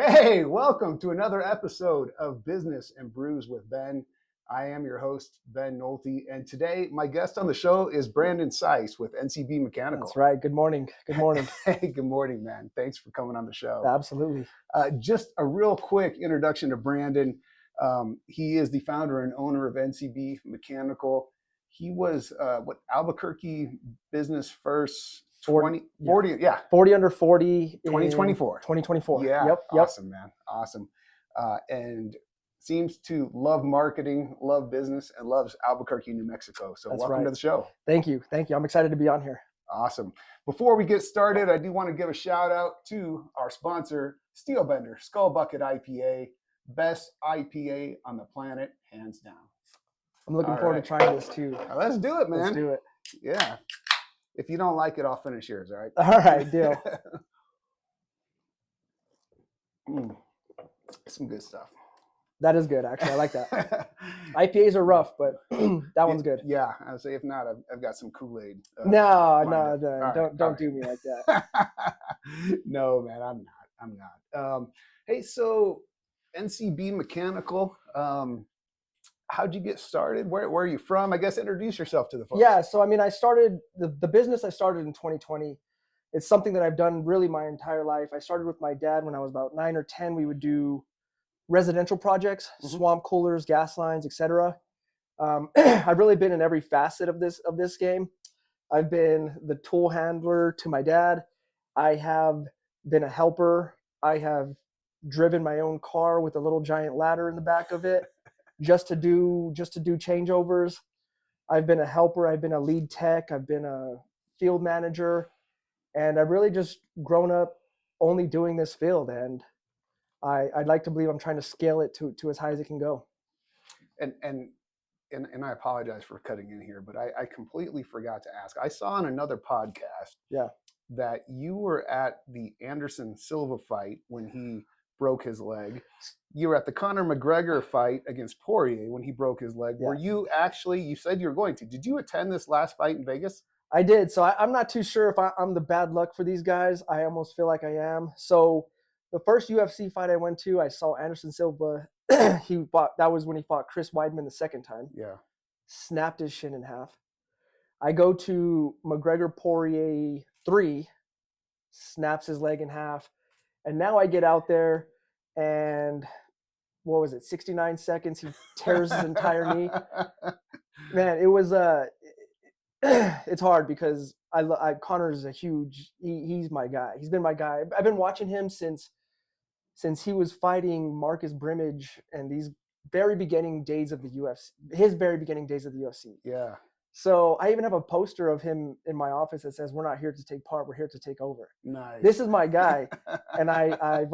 Hey, welcome to another episode of Business and Brews with Ben. I am your host, Ben Nolte, and today my guest on the show is Brandon Saiz with NCB Mechanical. That's right. Good morning. Good morning. Hey, good morning, man. Thanks for coming on the show. Absolutely. Just a real quick introduction to Brandon. He is the founder and owner of NCB Mechanical. He was Albuquerque Business First 40 under 40 2024. 2024. Yeah. Yep. Awesome, man. Awesome. And seems to love marketing, love business, and loves Albuquerque, New Mexico. So welcome to the show. Thank you. I'm excited to be on here. Awesome. Before we get started, I do want to give a shout out to our sponsor, Steel Bender Skull Bucket IPA, best IPA on the planet, hands down. I'm looking forward to trying this too. Let's do it, man. Let's do it. Yeah. If you don't like it, I'll finish yours, all right? All right, deal. Some good stuff. That is good, actually. I like that. IPAs are rough, but that one's good. Yeah, I'd say if not, I've got some Kool-Aid. No, don't do me like that. No, man, I'm not. Hey, so NCB Mechanical, how'd you get started? Where are you from? I guess introduce yourself to the folks. Yeah, so I mean, I started the business I started in 2020. It's something that I've done really my entire life. I started with my dad when I was about 9 or 10. We would do residential projects, swamp coolers, gas lines, etc. I've really been in every facet of this game. I've been the tool handler to my dad. I have been a helper. I have driven my own car with a little giant ladder in the back of it just to do changeovers. I've been a helper. I've been a lead tech. I've been a field manager, and I've really just grown up only doing this field. And I'd like to believe I'm trying to scale it to as high as it can go. And I apologize for cutting in here, but I completely forgot to ask. I saw on another podcast that you were at the Anderson Silva fight when he broke his leg. You were at the Conor McGregor fight against Poirier when he broke his leg. Yeah. Were you actually, you said you were going to, did you attend this last fight in Vegas? I did. So I'm not too sure if I'm the bad luck for these guys. I almost feel like I am. So the first UFC fight I went to, I saw Anderson Silva. That was when he fought Chris Weidman the second time. Yeah. Snapped his shin in half. I go to McGregor Poirier 3, snaps his leg in half. And now I get out there and 69 seconds, he tears his entire knee. Man, it was it's hard because Conor's he's my guy. He's been my guy. I've been watching him since he was fighting Marcus Brimage and these very beginning days of the UFC, his very beginning days of the UFC. Yeah. So I even have a poster of him in my office that says, "We're not here to take part. We're here to take over." Nice. This is my guy. And I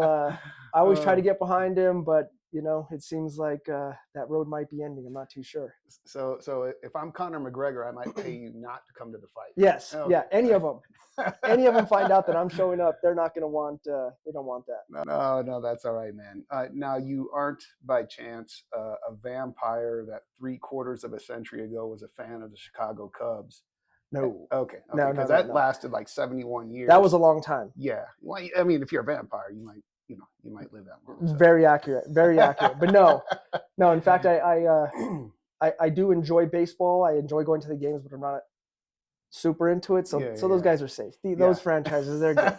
always try to get behind him, but it seems like that road might be ending. I'm not too sure. So if I'm Conor McGregor, I might pay you not to come to the fight. Yes. Okay. Yeah. Any of them. Any of them find out that I'm showing up, they're not going to want. They don't want that. No, that's all right, man. Now you aren't by chance a vampire that 3/4 of a century ago was a fan of the Chicago Cubs. No. Okay. No. Because that lasted like 71 years. That was a long time. Yeah. Well, I mean, if you're a vampire, you might live that long. So. Very accurate. But no. In fact, I do enjoy baseball. I enjoy going to the games, but I'm not super into it. So those guys are safe. Those franchises, they're good.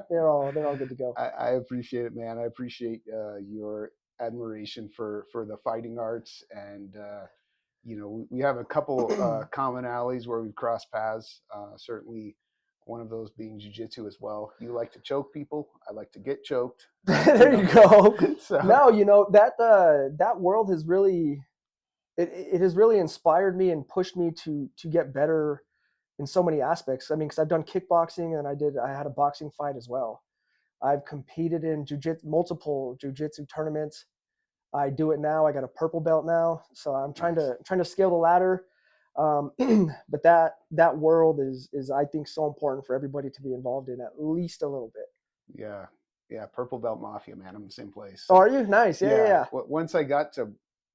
They're all good to go. I appreciate it, man. I appreciate your admiration for the fighting arts, and we have a couple commonalities where we've crossed paths. Certainly. One of those being jiu-jitsu as well. You like to choke people. I like to get choked. There you go. So. No, that world has really, it has really inspired me and pushed me to get better in so many aspects. I mean, because I've done kickboxing and I had a boxing fight as well. I've competed in multiple jiu-jitsu tournaments. I do it now. I got a purple belt now, so I'm trying to scale the ladder. But that world is I think so important for everybody to be involved in at least a little bit. Yeah. Purple belt mafia, man. I'm in the same place. Oh, are you? Nice. Yeah. Once I got to,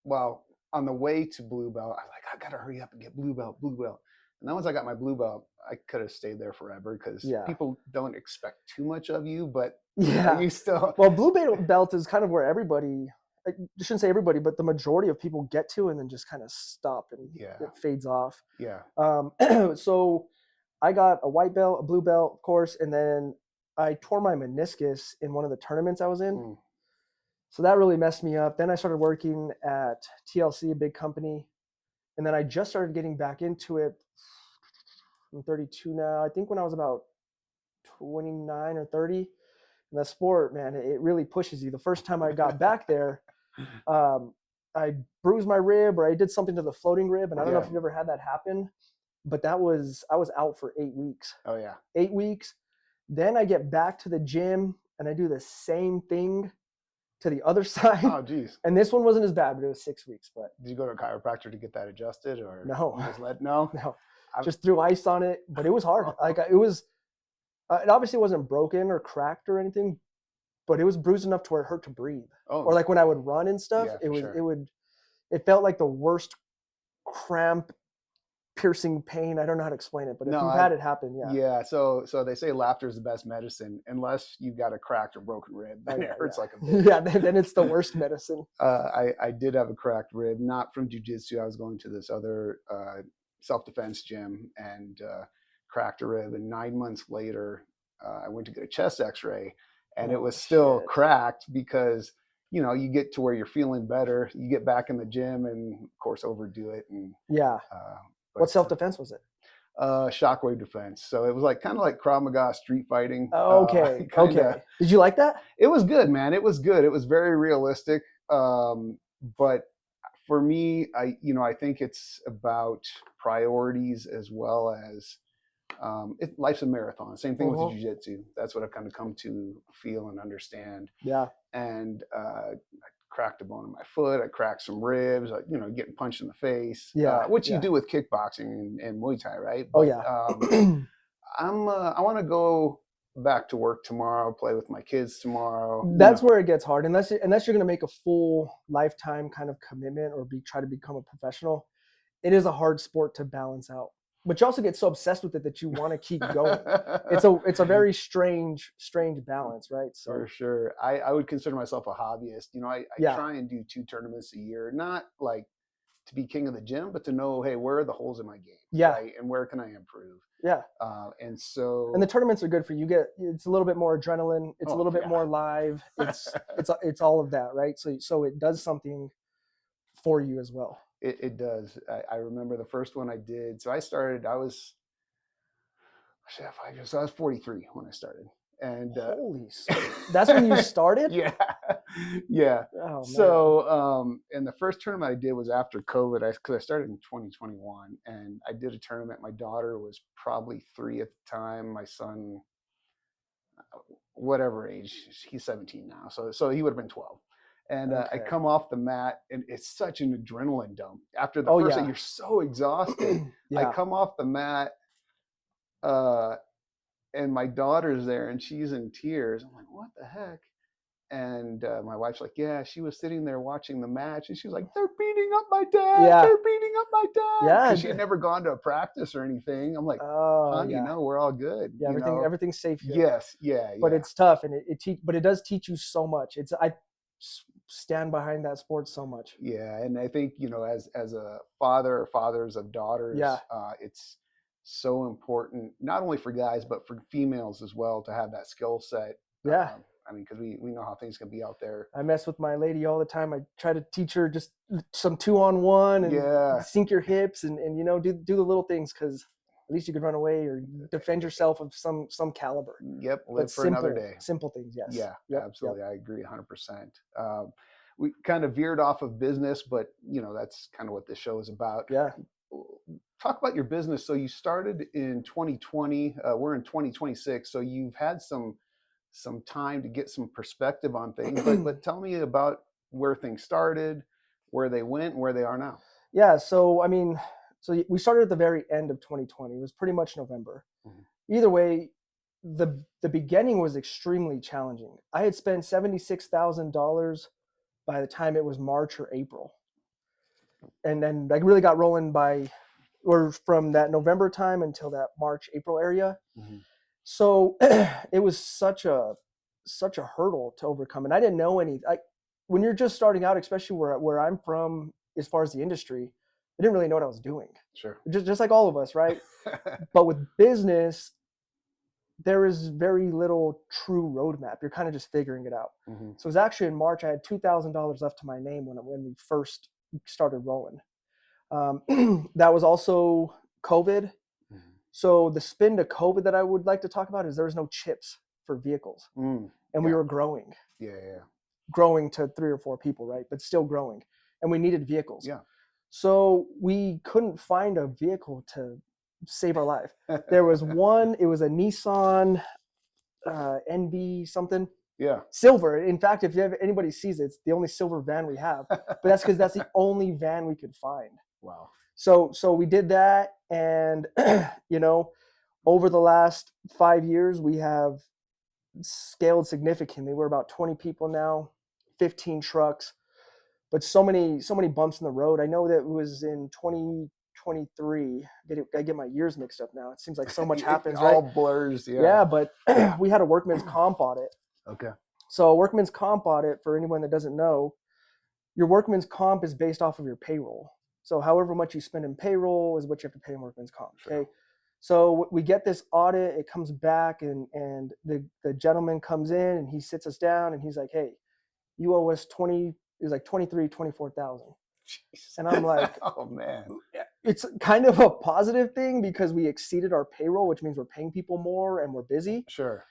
on the way to blue belt, I was like, I gotta hurry up and get blue belt. And then once I got my blue belt, I could have stayed there forever because people don't expect too much of you, but Yeah. You still. Well, blue belt is kind of where everybody, I shouldn't say everybody, but the majority of people get to and then just kind of stop and it fades off. Yeah. So I got a white belt, a blue belt, of course, and then I tore my meniscus in one of the tournaments I was in. So that really messed me up. Then I started working at TLC, a big company. And then I just started getting back into it. I'm 32 now. I think when I was about 29 or 30. And that sport, man, it really pushes you. The first time I got back there, I bruised my rib or I did something to the floating rib. And I don't know if you've ever had that happen, but I was out for 8 weeks. Oh yeah. 8 weeks. Then I get back to the gym and I do the same thing to the other side. Oh, geez. And this one wasn't as bad, but it was 6 weeks. But did you go to a chiropractor to get that adjusted, or no? No. Just threw ice on it, but it was hard. Like it was. It obviously wasn't broken or cracked or anything, but it was bruised enough to where it hurt to breathe. Oh. Or like when I would run and stuff, it felt like the worst cramp, piercing pain. I don't know how to explain it, but if you've had it happen, yeah. So they say laughter is the best medicine, unless you've got a cracked or broken rib. Then it hurts like a bitch. Yeah, then it's the worst medicine. I did have a cracked rib, not from jiu-jitsu. I was going to this other self-defense gym and cracked a rib, and 9 months later I went to get a chest x-ray, and it was still cracked because you get to where you're feeling better, you get back in the gym and of course overdo it. And what self-defense was it? Shockwave defense. So it was kind of like Krav Maga street fighting. Okay. Did you like that? It was good, man. It was good. It was very realistic. But for me, I think it's about priorities as well as life's a marathon. Same thing with the jiu-jitsu. That's what I've kind of come to feel and understand. Yeah. And I cracked a bone in my foot. I cracked some ribs. Getting punched in the face. Yeah. Which you do with kickboxing and Muay Thai, right? But, I want to go back to work tomorrow. Play with my kids tomorrow. That's where it gets hard, unless you're going to make a full lifetime kind of commitment or try to become a professional. It is a hard sport to balance out. But you also get so obsessed with it that you want to keep going. It's a very strange balance, right? So for sure. I would consider myself a hobbyist. I try and do 2 tournaments a year, not like to be king of the gym, but to know, hey, where are the holes in my game? Yeah. Right? And where can I improve? Yeah. And the tournaments are good for you. It's a little bit more adrenaline. It's a little bit more live. It's all of that, right? So it does something for you as well. It does. I remember the first one I did. So I was 5 years. So I was 43 when I started. And holy that's when you started? Yeah. Oh, man. So and the first tournament I did was after COVID, because I started in 2021, and I did a tournament. My daughter was probably 3 at the time. My son, whatever age, he's 17 now. So he would have been 12. And I come off the mat, and it's such an adrenaline dump. After the first day, you're so exhausted. I come off the mat, and my daughter's there, and she's in tears. I'm like, what the heck? And my wife's like, yeah, she was sitting there watching the match, and she was like, they're beating up my dad. Yeah. They're beating up my dad. Yeah. Because she had never gone to a practice or anything. I'm like, hon, we're all good. Yeah, everything's safe here. Yes, yeah. But it's tough, and but it does teach you so much. I stand behind that sport so much. Yeah, and I think as a father or fathers of daughters, it's so important, not only for guys but for females as well, to have that skill set. Because we know how things can be out there. I mess with my lady all the time. I try to teach her just some 2-on-1 and sink your hips and do the little things, because at least you can run away or defend yourself of some caliber. Yep. Live for another day. Simple things. Yes. Yeah, absolutely. Yep. I agree 100%. We kind of veered off of business, but that's kind of what this show is about. Yeah. Talk about your business. So you started in 2020. We're in 2026. So you've had some time to get some perspective on things, but tell me about where things started, where they went, and where they are now. Yeah. So, we started at the very end of 2020. It was pretty much November. Mm-hmm. Either way, the beginning was extremely challenging. I had spent $76,000 by the time it was March or April. And then I really got rolling from that November time until that March, April area. Mm-hmm. So it was such a such a hurdle to overcome. And I didn't know when you're just starting out, especially where I'm from, as far as the industry, I didn't really know what I was doing. Sure. Just like all of us, right? But with business, there is very little true roadmap. You're kind of just figuring it out. Mm-hmm. So it was actually in March, I had $2,000 left to my name when we first started rolling. That was also COVID. Mm-hmm. So the spin to COVID that I would like to talk about is there was no chips for vehicles. And we were growing. Yeah. Growing to 3 or 4 people, right? But still growing. And we needed vehicles. Yeah. So we couldn't find a vehicle to save our life. There was one, it was a Nissan NV something. Yeah. Silver. In fact, if anybody sees it, it's the only silver van we have. But that's because that's the only van we could find. Wow. So we did that. And, over the last 5 years, we have scaled significantly. We're about 20 people now, 15 trucks, but so many bumps in the road. I know that it was in 2023. I get my years mixed up now. It seems like so much happens, right? All blurs. Yeah. Yeah, but we had a workman's comp audit. Okay. So a workman's comp audit, for anyone that doesn't know, your workman's comp is based off of your payroll. So however much you spend in payroll is what you have to pay in workman's comp. Okay. Sure. So we get this audit, it comes back, and the gentleman comes in and he sits us down and he's like, hey, you owe us 24,000. And I'm like, oh man. It's kind of a positive thing because we exceeded our payroll, which means we're paying people more and we're busy. Sure.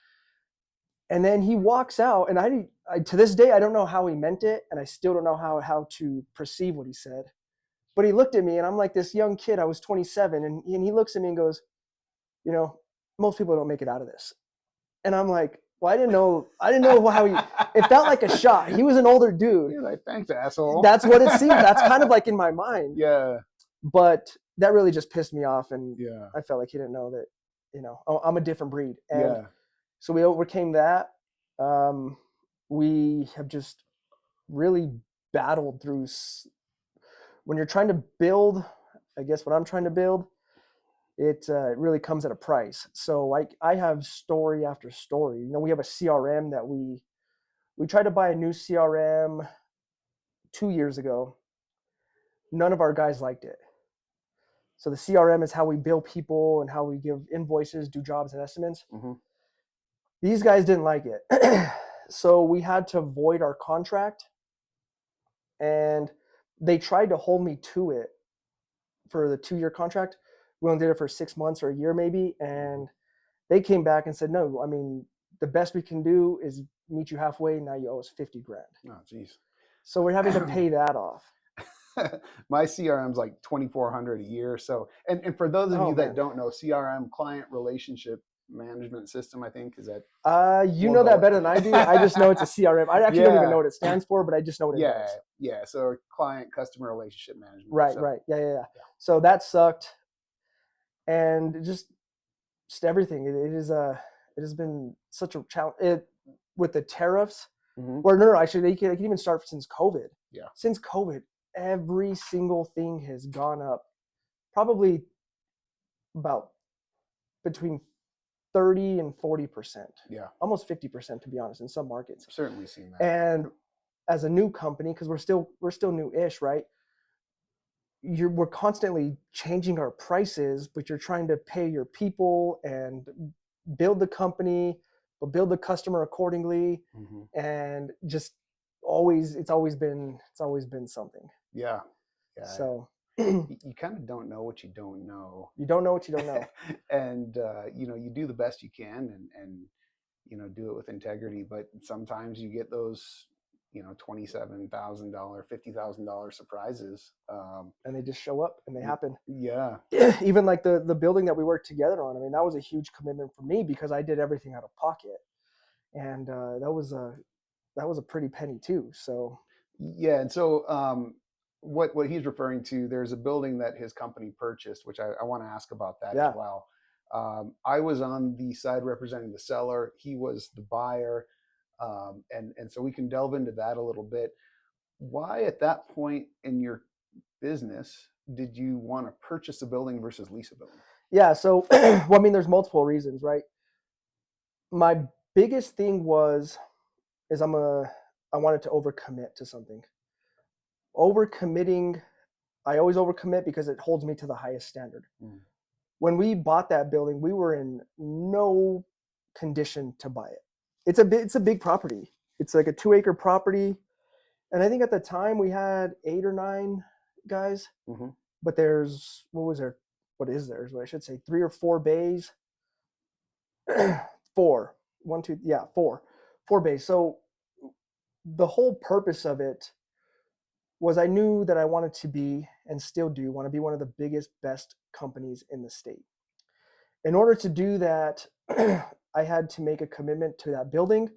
And then he walks out, and I to this day, I don't know how he meant it, and I still don't know how to perceive what he said. But he looked at me, and I'm like this young kid. I was 27, and he looks at me and goes, most people don't make it out of this. And I'm like, well, I didn't know how he. It felt like a shot. He was an older dude. You're like, thanks, asshole. That's what it seemed. That's kind of like in my mind. Yeah. But that really just pissed me off, and yeah. I felt like he didn't know that. I'm a different breed. And yeah. So we overcame that. We have just really battled through. When you're trying to build, I guess what I'm trying to build, it really comes at a price. So I have story after story. We have a CRM that we tried to buy a new CRM 2 years ago. None of our guys liked it. So the CRM is how we bill people and how we give invoices, do jobs and estimates. Mm-hmm. These guys didn't like it. So we had to void our contract, and they tried to hold me to it for the 2-year contract. We only did it for 6 months or a year maybe. And they came back and said, no, I mean, the best we can do is meet you halfway. Now you owe us $50,000. Oh, geez. So we're having to pay that off. My CRM's like $2,400 a year. So, and for those of you that don't know, CRM, client relationship management system, I think, is that you know that better than I do. I just know it's a CRM. I actually don't even know what it stands for, but I just know what it does. Yeah. So client customer relationship management. Right. Yeah. So that sucked, and just everything. It has been such a challenge with the tariffs. Mm-hmm. Or no, actually, they can even start since COVID. Yeah. Since COVID, every single thing has gone up, probably about between 30 and 40%. Yeah. Almost 50%, to be honest, in some markets. I've certainly seen that. And as a new company, because we're still new-ish, right? We're constantly changing our prices, but you're trying to pay your people and build the company, but build the customer accordingly. Mm-hmm. And just it's always been something. Yeah. So you kind of don't know what you don't know. You don't know what you don't know. And you do the best you can and do it with integrity, but sometimes you get those $27,000, $50,000 surprises, and they just show up and they happen. Yeah. Even like the building that we worked together on, I mean, that was a huge commitment for me because I did everything out of pocket, and that was a pretty penny too. So yeah. And so what he's referring to, there's a building that his company purchased, which I want to ask about that as well. I was on the side representing the seller. He was the buyer. And so we can delve into that a little bit. Why at that point in your business did you want to purchase a building versus lease a building? Yeah. So, well, I mean, there's multiple reasons, right? My biggest thing is I wanted to overcommit to something. Overcommitting, I always overcommit because it holds me to the highest standard. When we bought that building, we were in no condition to buy it. It's a big property. It's like a 2-acre property. And I think at the time we had 8 or 9 guys, but what is there? I should say 3 or 4 bays. 4 bays. So the whole purpose of it was I knew that I wanted to be, and still do, want to be one of the biggest, best companies in the state. In order to do that, I had to make a commitment to that building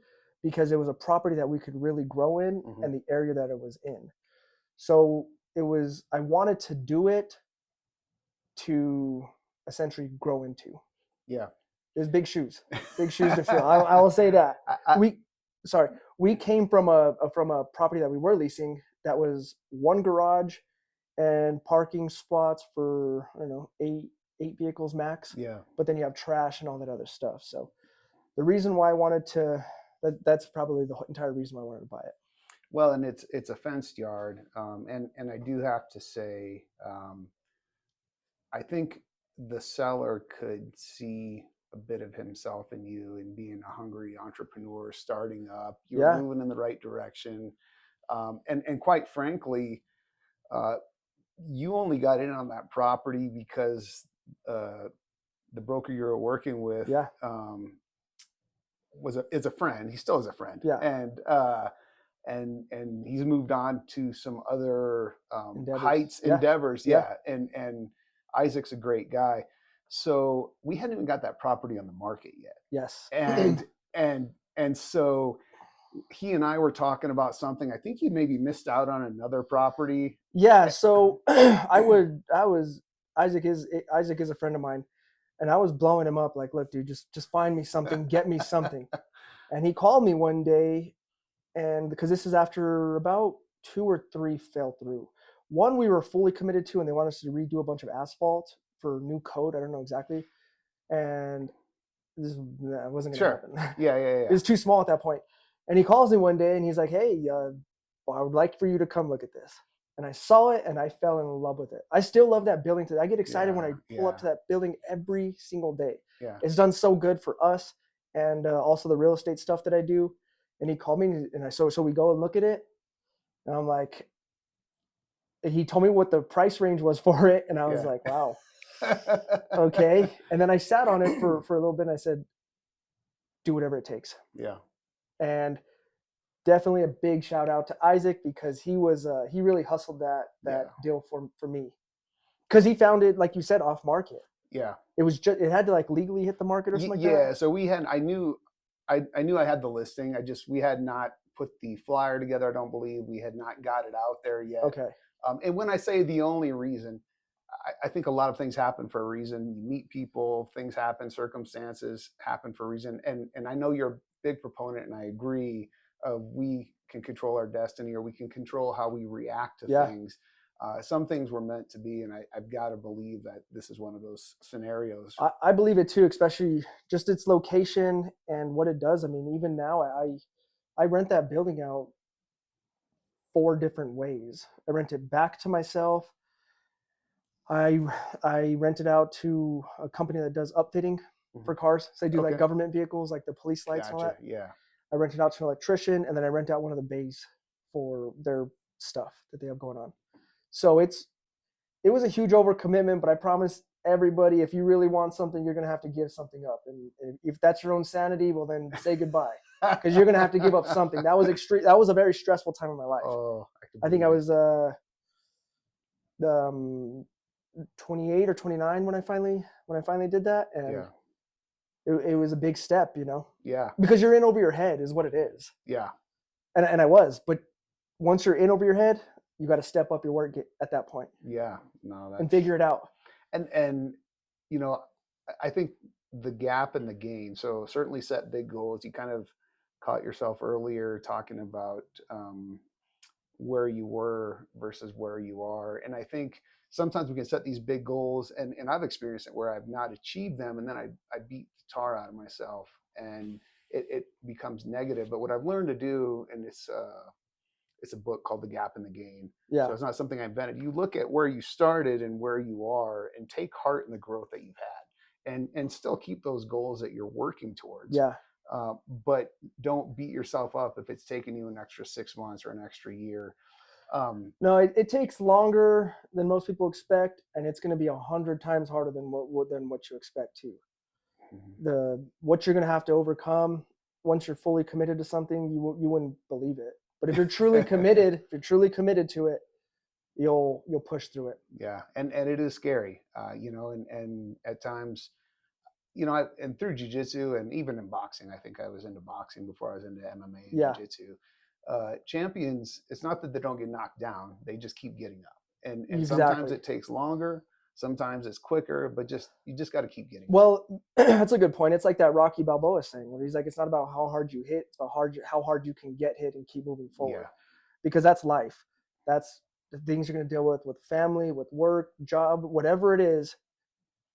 because it was a property that we could really grow in and the area that it was in. So I wanted to do it to essentially grow into. Yeah. There's big shoes to fill. I will say that. We came from a property that we were leasing that was 1 garage and parking spots for, I don't know, 8 vehicles max. Yeah. But then you have trash and all that other stuff. So the reason why I wanted to, that's probably the entire reason why I wanted to buy it. Well, and it's a fenced yard. And I do have to say, I think the seller could see a bit of himself in you and being a hungry entrepreneur starting up. You're moving in the right direction. And quite frankly, you only got in on that property because the broker you were working with is a friend. He still is a friend. Yeah. And he's moved on to some other endeavors. Yeah. And Isaac's a great guy. So we hadn't even got that property on the market yet. Yes. And so he and I were talking about something. I think you maybe missed out on another property. Yeah. So Isaac is a friend of mine, and I was blowing him up like, look, dude, just find me something, get me something. And he called me one day, and because this is after about 2 or 3 fell through. One we were fully committed to, and they wanted us to redo a bunch of asphalt for new code. I don't know exactly. And this wasn't going to happen. Yeah. It was too small at that point. And he calls me one day and he's like, hey, I would like for you to come look at this. And I saw it and I fell in love with it. I still love that building today. I get excited when I pull up to that building every single day. Yeah. It's done so good for us and also the real estate stuff that I do. And he called me and so we go and look at it. And I'm like, he told me what the price range was for it. And I was like, wow. Okay. And then I sat on it for a little bit and I said, do whatever it takes. Yeah. And definitely a big shout out to Isaac because he really hustled that deal for me. Because he found it, like you said, off market. Yeah. It had to like legally hit the market or something like that. Yeah. So I knew I had the listing. We had not put the flyer together. I don't believe we had not got it out there yet. Okay. And when I say the only reason, I think a lot of things happen for a reason. You meet people, things happen, circumstances happen for a reason. And I know you're a big proponent, and I agree. We can control our destiny, or we can control how we react to things. Some things were meant to be, and I've got to believe that this is one of those scenarios. I believe it too, especially just its location and what it does. I mean, even now, I rent that building out 4 different ways. I rent it back to myself. I rent it out to a company that does upfitting for cars. So they do like government vehicles, like the police lights and all that. Yeah. I rent it out to an electrician, and then I rent out one of the bays for their stuff that they have going on. So it was a huge overcommitment, but I promise everybody, if you really want something, you're going to have to give something up. And if that's your own sanity, well, then say goodbye, because you're going to have to give up something. That was extreme. That was a very stressful time in my life. Oh, I think I was 28 or 29 when I finally did that, and it was a big step, Yeah. Because you're in over your head is what it is. Yeah. And I was, but once you're in over your head, you got to step up your work at that point. Yeah. No. And figure it out. And I think the gap and the gain. So certainly set big goals. You kind of caught yourself earlier talking about where you were versus where you are. And I think sometimes we can set these big goals, and I've experienced it where I've not achieved them, and then I beat the tar out of myself. And it becomes negative. But what I've learned to do, and it's a book called The Gap in the Gain. Yeah. So it's not something I invented. You look at where you started and where you are, and take heart in the growth that you've had, and still keep those goals that you're working towards. Yeah. But don't beat yourself up if it's taken you an extra 6 months or an extra year. No, it takes longer than most people expect, and it's going to be 100 times harder than what you expect too. What you're going to have to overcome once you're fully committed to something, you wouldn't believe it. But if you're truly committed, to it, you'll push through it. Yeah, and it is scary, and at times, and through jiu-jitsu and even in boxing, I think I was into boxing before I was into MMA and jiu-jitsu. Champions, it's not that they don't get knocked down, they just keep getting up. And sometimes it takes longer, sometimes it's quicker, but you just got to keep getting up. Well, that's a good point. It's like that Rocky Balboa saying where he's like, it's not about how hard you hit, it's about how hard you can get hit and keep moving forward. Yeah. Because that's life. That's the things you're going to deal with family, with work, job, whatever it is,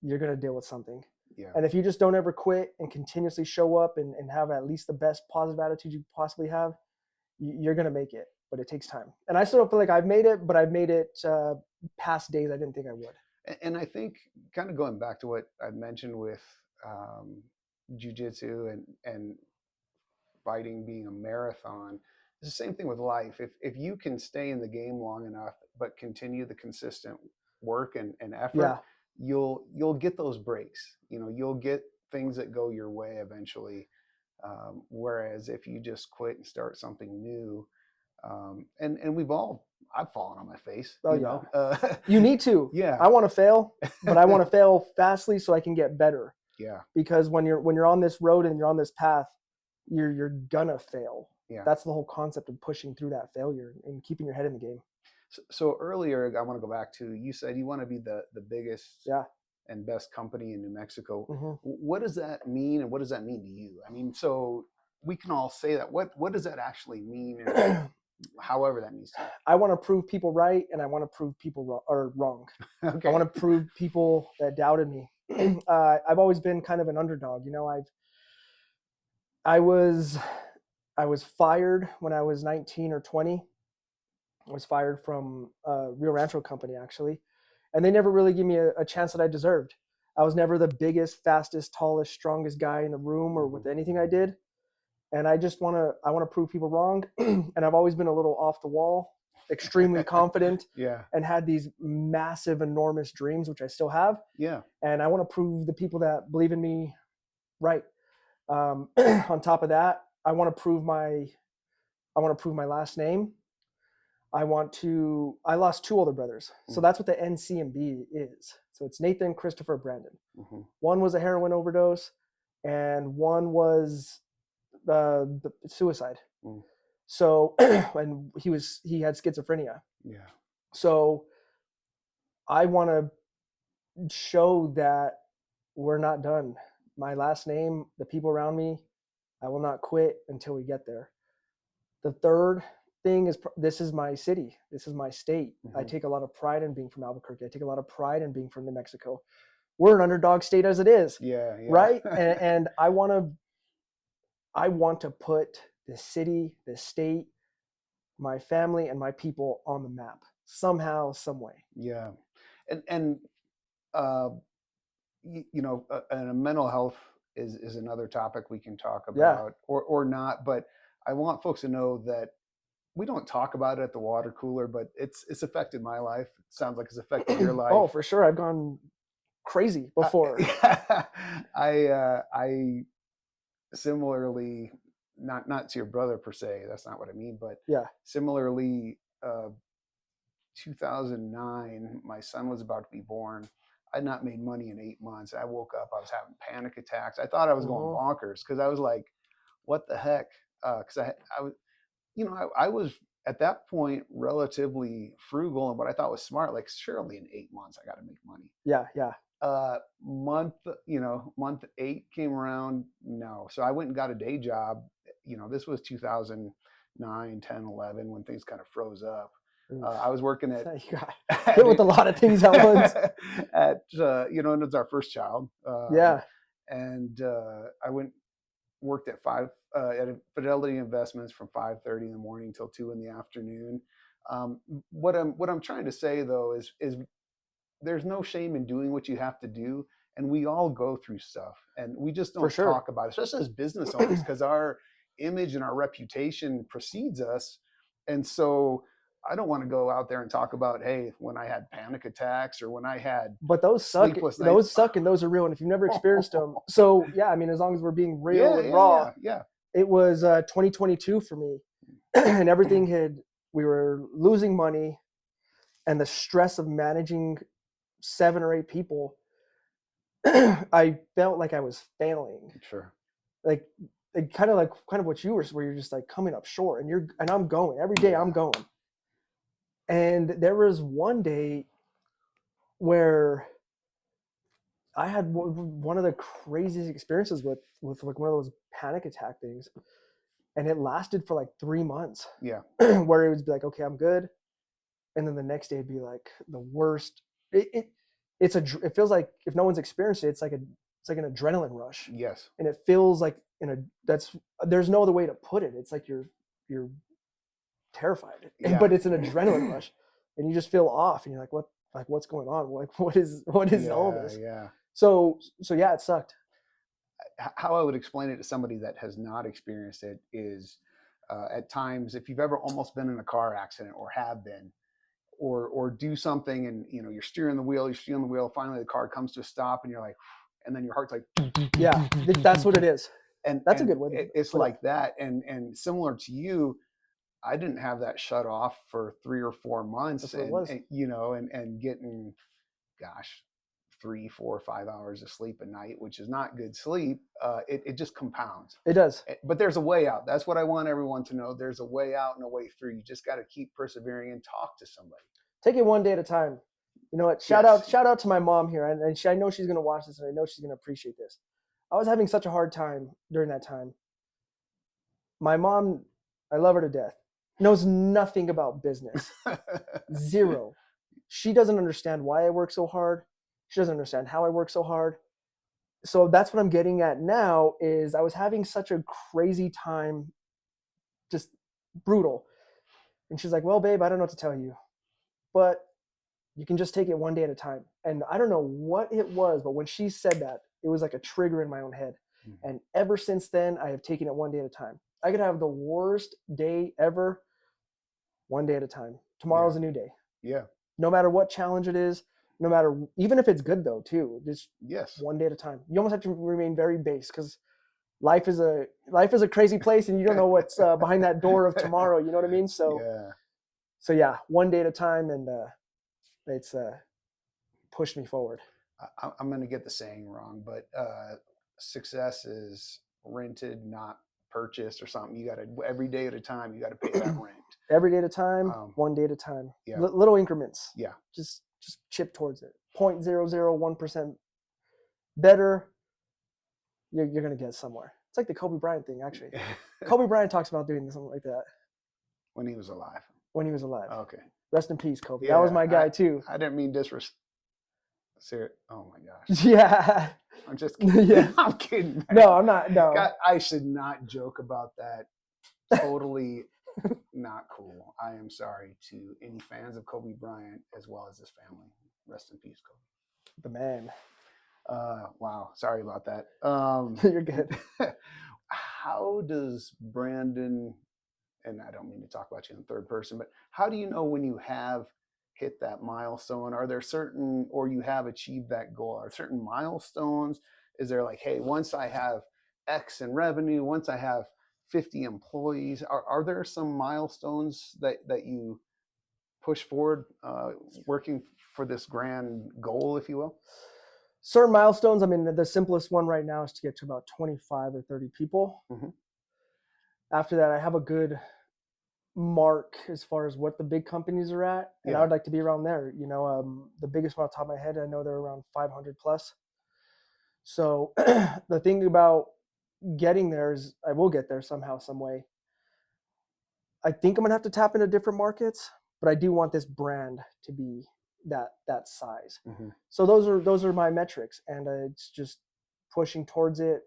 you're going to deal with something. Yeah. And if you just don't ever quit and continuously show up and have at least the best positive attitude you possibly have, you're going to make it, but it takes time. And I still don't feel like I've made it, but I've made it past days I didn't think I would. And I think kind of going back to what I mentioned with jiu-jitsu and fighting being a marathon, it's the same thing with life. If you can stay in the game long enough, but continue the consistent work and effort, you'll get those breaks. You'll get things that go your way eventually. Whereas if you just quit and start something new, and I've fallen on my face. You need to. Yeah. I want to fail, but I want to fail fastly so I can get better. Yeah. Because when you're on this road and you're on this path, you're gonna fail. Yeah. That's the whole concept of pushing through that failure and keeping your head in the game. So earlier, I want to go back to, you said you want to be the biggest and best company in New Mexico. Mm-hmm. What does that mean, and what does that mean to you? I mean, so we can all say that. What does that actually mean, and however that means to you? I want to prove people right, and I want to prove people wrong. Okay. I want to prove people that doubted me. I've always been kind of an underdog. I was fired when I was 19 or 20. I was fired from Rio Rancho company, actually. And they never really gave me a chance that I deserved. I was never the biggest, fastest, tallest, strongest guy in the room or with anything I did. And I want to prove people wrong. And I've always been a little off the wall, extremely confident, and had these massive, enormous dreams, which I still have. Yeah. And I want to prove the people that believe in me right. On top of that, I want to prove my last name. I lost two older brothers. So that's what the NCB is. So it's Nathan, Christopher, Brandon. Mm-hmm. One was a heroin overdose and one was the suicide. Mm. So, and he had schizophrenia. Yeah. So I want to show that we're not done. My last name, the people around me, I will not quit until we get there. The third thing is, this is my city. This is my state. Mm-hmm. I take a lot of pride in being from Albuquerque. I take a lot of pride in being from New Mexico. We're an underdog state as it is. Yeah. Right. and I want to put the city, the state, my family, and my people on the map somehow, some way. Yeah. And mental health is another topic we can talk about, or not. But I want folks to know that we don't talk about it at the water cooler, but it's affected my life. It sounds like it's affected your life. Oh, for sure. I've gone crazy before. I similarly, not to your brother per se, that's not what I mean, but similarly, 2009, my son was about to be born. I'd not made money in 8 months. I woke up, I was having panic attacks. I thought I was going bonkers because I was like, what the heck? Because I was at that point relatively frugal and what I thought was smart. Like, surely in 8 months I got to make money. Yeah. Month 8 came around. No. So I went and got a day job. This was 2009, 10, 11 when things kind of froze up. I was working at hit with a lot of things at once. And it's our first child. And I went worked at Fidelity Investments from 5:30 in the morning till 2 in the afternoon. What I'm trying to say though is there's no shame in doing what you have to do, and we all go through stuff, and we just don't talk about it, especially as business owners, because our image and our reputation precedes us. And so I don't want to go out there and talk about, hey, when I had panic attacks or when I had those suck. Those suck, and those are real. And if you've never experienced them, so yeah, I mean, as long as we're being real and raw, it was 2022 for me, and we were losing money, and the stress of managing 7 or 8 people, I felt like I was failing. Sure. Like kind of what you were, where you're just like coming up short, and I'm going every day. I'm going. And there was one day where I had one of the craziest experiences with like one of those panic attack things, and it lasted for like 3 months. Yeah. Where it would be like, okay, I'm good, and then the next day it'd be like the worst. It feels like, if no one's experienced it, it's like an adrenaline rush. Yes. And it feels like there's no other way to put it. It's like you're terrified, but it's an adrenaline rush, and you just feel off, and you're like, what's going on? Like, what is all this? Yeah. So yeah, it sucked. How I would explain it to somebody that has not experienced it is, at times, if you've ever almost been in a car accident or have been, or do something, and you're steering the wheel, finally the car comes to a stop, and you're like, and then your heart's like, yeah, that's what it is. And that's a good way. It's like that. And similar to you, I didn't have that shut off for 3 or 4 months, and getting, 3, 4, 5 hours of sleep a night, which is not good sleep. It just compounds. It does. But there's a way out. That's what I want everyone to know. There's a way out and a way through. You just got to keep persevering and talk to somebody. Take it one day at a time. You know what? Shout out to my mom here, and I know she's going to watch this, and I know she's going to appreciate this. I was having such a hard time during that time. My mom, I love her to death, knows nothing about business. Zero. She doesn't understand why I work so hard. She doesn't understand how I work so hard. So that's what I'm getting at now, is I was having such a crazy time, just brutal. And she's like, well, babe, I don't know what to tell you, but you can just take it one day at a time. And I don't know what it was, but when she said that, it was like a trigger in my own head. Mm-hmm. And ever since then, I have taken it one day at a time. I could have the worst day ever, one day at a time. Tomorrow's a new day. Yeah. No matter what challenge it is, even if it's good though, too, just one day at a time. You almost have to remain very base, because life is a crazy place, and you don't know what's behind that door of tomorrow. You know what I mean? So yeah, one day at a time, and it's pushed me forward. I'm going to get the saying wrong, but success is rented, not purchased, or something. You got to, every day at a time, you got to pay that rent. Every day at a time, one day at a time. Yeah. Little increments. Yeah. Just chip towards it. 0.001% better. You're going to get somewhere. It's like the Kobe Bryant thing, actually. Kobe Bryant talks about doing something like that. When he was alive. Okay. Rest in peace, Kobe. Yeah, that was my guy, too. I didn't mean disrespect. Oh my gosh. Yeah. I'm just kidding. Yeah. I'm kidding. Man. No, I'm not. No. God, I should not joke about that. Totally not cool. I am sorry to any fans of Kobe Bryant as well as his family. Rest in peace, Kobe. The man. Wow. Sorry about that. You're good. How does Brandon, and I don't mean to talk about you in third person, but how do you know when you have hit that milestone? Are there certain, or you have achieved that goal? Are certain milestones? Is there like, hey, once I have X in revenue, once I have 50 employees, are there some milestones that you push forward, working for this grand goal, if you will? Certain milestones. I mean, the simplest one right now is to get to about 25 or 30 people. Mm-hmm. After that, I have a good mark as far as what the big companies are at, and I would like to be around there. The biggest one off the top of my head, I know they're around 500 plus. So the thing about getting there is I will get there somehow, some way. I think I'm gonna have to tap into different markets, but I do want this brand to be that size. Mm-hmm. So those are my metrics, and it's just pushing towards it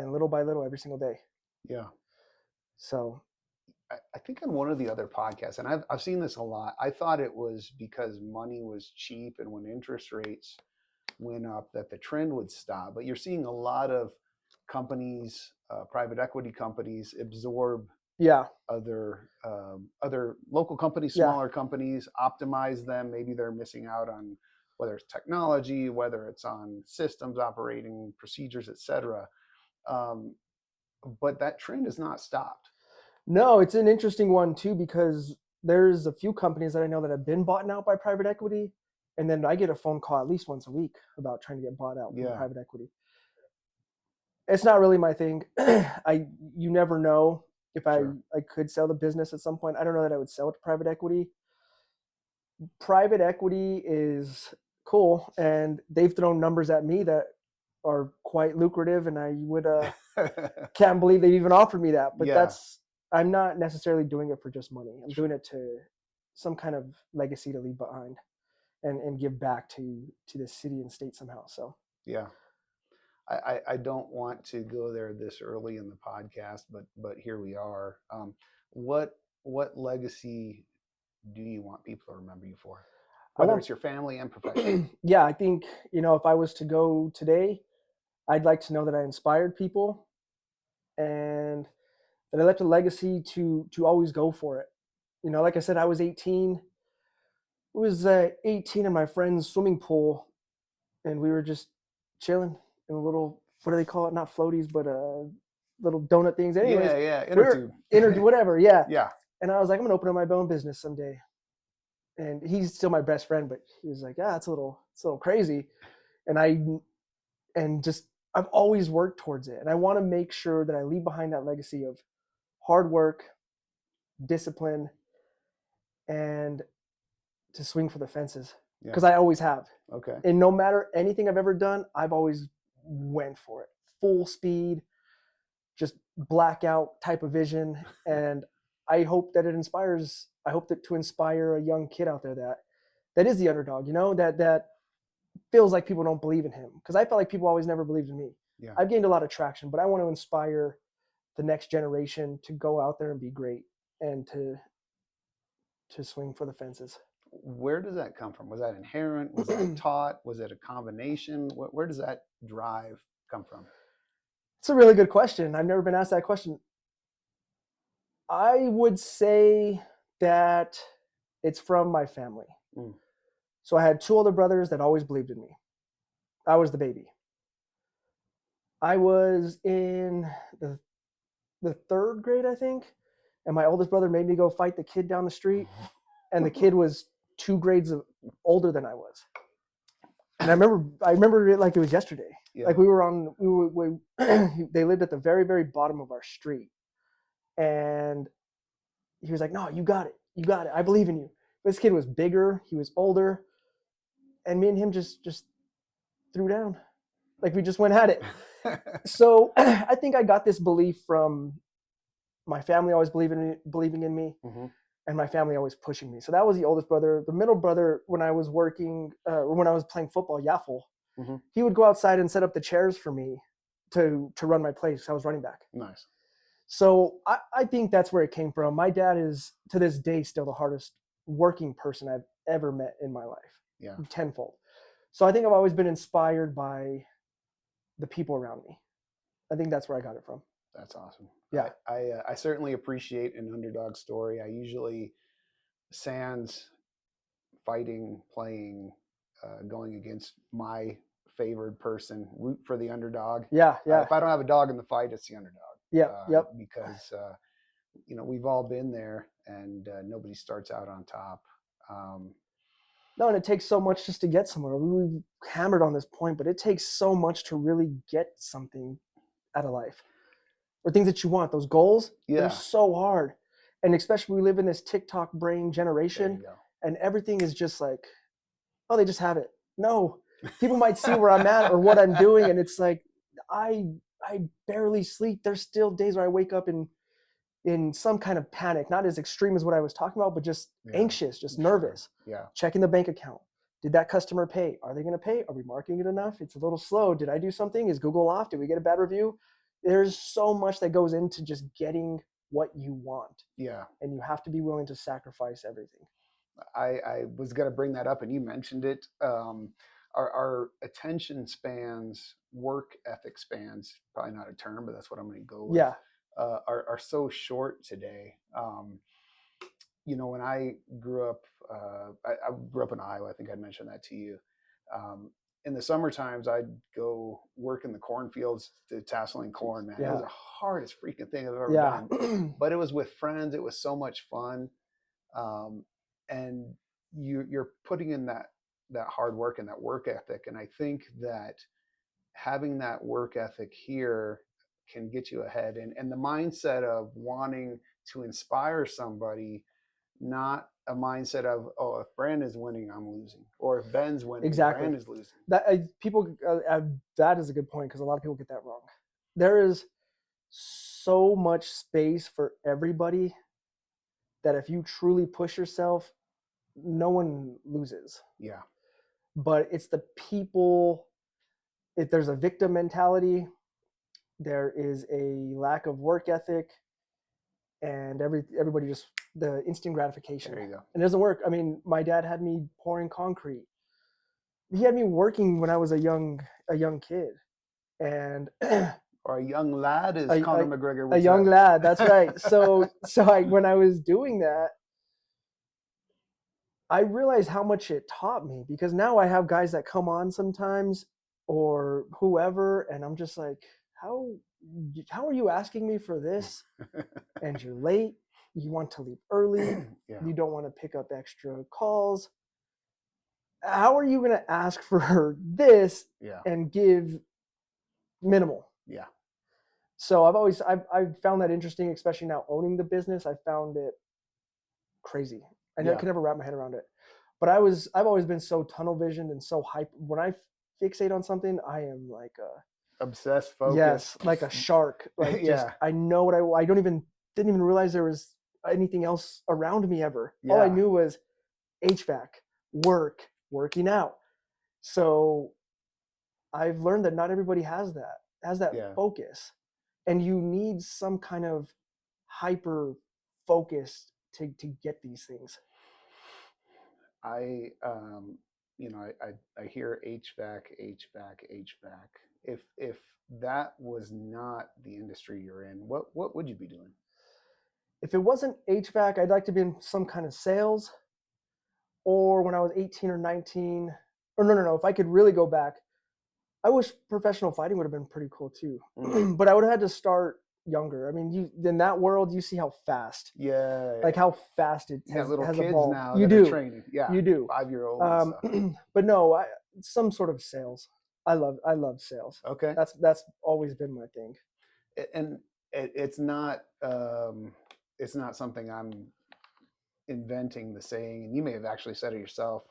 and little by little every single day. Yeah. So I think on one of the other podcasts, and I've seen this a lot, I thought it was because money was cheap and when interest rates went up that the trend would stop. But you're seeing a lot of companies, private equity companies, absorb other local companies, smaller companies, optimize them. Maybe they're missing out on whether it's technology, whether it's on systems, operating procedures, etc. But that trend has not stopped. No, it's an interesting one too, because there's a few companies that I know that have been bought out by private equity, and then I get a phone call at least once a week about trying to get bought out from private equity. It's not really my thing. You never know if I could sell the business at some point. I don't know that I would sell it to private equity. Private equity is cool, and they've thrown numbers at me that are quite lucrative, and I would can't believe they've even offered me that. But I'm not necessarily doing it for just money. I'm doing it to some kind of legacy to leave behind and give back to the city and state somehow. So I don't want to go there this early in the podcast, but here we are. What legacy do you want people to remember you for? Whether it's your family and profession. Yeah, I think, if I was to go today, I'd like to know that I inspired people and that I left a legacy to always go for it. Like I said, I was 18. It was 18 in my friend's swimming pool, and we were just chilling in a little, what do they call it? Not floaties, but little donut things. Anyways, inner tube, whatever. Yeah. And I was like, I'm gonna open up my own business someday. And he's still my best friend, but he was like, it's a little crazy. And I've always worked towards it. And I want to make sure that I leave behind that legacy of hard work, discipline, and to swing for the fences. Because I always have. Okay. And no matter anything I've ever done, I've always went for it. Full speed, just blackout type of vision. And I hope that to inspire a young kid out there that is the underdog, that feels like people don't believe in him. Because I felt like people always never believed in me. Yeah. I've gained a lot of traction, but I want to inspire the next generation to go out there and be great and to swing for the fences. Where does that come from? Was that inherent? Was that taught? Was it a combination? Where does that drive come from? It's a really good question. I've never been asked that question. I would say that it's from my family. So I had two older brothers that always believed in me. I was the baby. I was in the third grade, I think, and my oldest brother made me go fight the kid down the street, and the kid was 2 grades older than I was. And I remember it like it was yesterday. Yeah. Like they lived at the very, very bottom of our street. And he was like, no, you got it. You got it. I believe in you. This kid was bigger. He was older. And me and him just threw down. Like we just went at it. So I think I got this belief from my family always believing in me, and my family always pushing me. So that was the oldest brother. The middle brother, when I was working, or when I was playing football, Yaffle, he would go outside and set up the chairs for me to run my place. I was running back. Nice. So I think that's where it came from. My dad is, to this day, still the hardest working person I've ever met in my life. Yeah. Tenfold. So I think I've always been inspired by the people around me. I think that's where I got it from. That's awesome. Yeah. I certainly appreciate an underdog story. I usually sans fighting, playing, going against my favored person, root for the underdog. Yeah. If I don't have a dog in the fight, it's the underdog. Because we've all been there, and nobody starts out on top. No, and it takes so much just to get somewhere. We've hammered on this point, but it takes so much to really get something out of life, or things that you want. Those goals, they're so hard, and especially we live in this TikTok brain generation, and everything is just like, oh, they just have it. No, people might see where I'm at or what I'm doing, and it's like I barely sleep. There's still days where I wake up in some kind of panic, not as extreme as what I was talking about, but just anxious, just nervous. Yeah. Checking the bank account. Did that customer pay? Are they going to pay? Are we marketing it enough? It's a little slow. Did I do something? Is Google off? Did we get a bad review? there's so much that goes into just getting what you want. Yeah. And you have to be willing to sacrifice everything. I was going to bring that up, and you mentioned it. Our attention spans, work ethic spans, probably not a term, but that's what I'm going to go with. Yeah. Are so short today. When I grew up, I grew up in Iowa. I think I mentioned that to you. In the summer times, I'd go work in the cornfields to tasseling corn, man. Yeah. It was the hardest freaking thing I've ever done. But it was with friends. It was so much fun. And you're putting in that hard work and that work ethic. And I think that having that work ethic here can get you ahead. And the mindset of wanting to inspire somebody, not a mindset of, oh, if Brandon's winning, I'm losing. Or if Ben's winning, Brandon's losing. That is a good point, because a lot of people get that wrong. There is so much space for everybody that if you truly push yourself, no one loses. Yeah. But it's the people, if there's a victim mentality, there is a lack of work ethic, and everybody just, the instant gratification. There you go. And it doesn't work. I mean, my dad had me pouring concrete. He had me working when I was a young kid. And or a young lad, as Conor McGregor would say. A young lad, that's right. So when I was doing that, I realized how much it taught me, because now I have guys that come on sometimes, or whoever, and I'm just like, how are you asking me for this? And you're late. You want to leave early. Yeah. You don't want to pick up extra calls. How are you going to ask for this and give minimal? Yeah. So I've found that interesting, especially now owning the business. I found it crazy. I could never wrap my head around it. But I've always been so tunnel visioned and so hype. When I fixate on something, I am like obsessed, focused. Yes, like a shark. Like just, I know what I didn't even realize there was anything else around me ever. Yeah. All I knew was HVAC, working out. So I've learned that not everybody has that focus, and you need some kind of hyper focus to get these things. I hear HVAC. If that was not the industry you're in, what would you be doing? If it wasn't HVAC, I'd like to be in some kind of sales, or when I was 18 or 19, or no. If I could really go back, I wish professional fighting would have been pretty cool too. But I would have had to start younger. I mean, in that world, you see how fast. Yeah. Like how fast it has kids evolved. Now you do. Training. Yeah. You do. 5-year-old. But no, some sort of sales. I love sales. Okay. That's always been my thing. And it's not something I'm inventing the saying, and you may have actually said it yourself.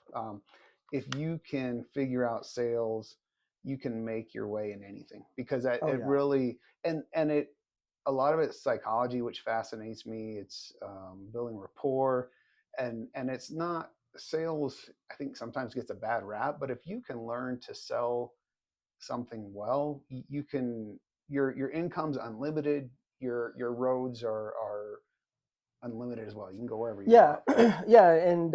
If you can figure out sales, you can make your way in anything, because really, and it, a lot of it's psychology, which fascinates me. It's building rapport, and it's not sales. I think sometimes gets a bad rap, but if you can learn to sell something well, you can, your income's unlimited. Your roads are unlimited as well. You can go wherever you want. Yeah. And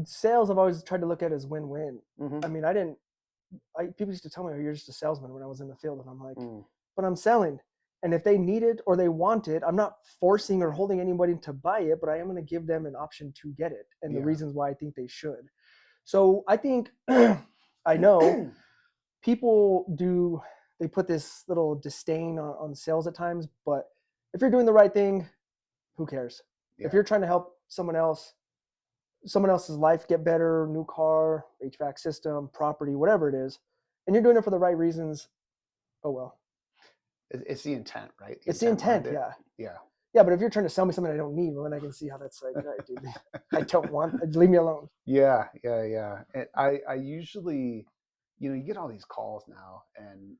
sales I've always tried to look at as win-win. I mean, people used to tell me, oh, you're just a salesman when I was in the field, and I'm like, but I'm selling. And if they need it or they want it, I'm not forcing or holding anybody to buy it, but I am going to give them an option to get it, and the reasons why I think they should. So I think, I know people they put this little disdain on sales at times, but if you're doing the right thing, who cares? Yeah. If you're trying to help someone else's life get better, new car, HVAC system, property, whatever it is, and you're doing it for the right reasons, oh well. It's the intent, right? It's the intent, yeah. Yeah. Yeah, but if you're trying to sell me something I don't need, well, then I can see how that's like, all right, dude, I don't want, leave me alone. Yeah. And I usually, you get all these calls now, and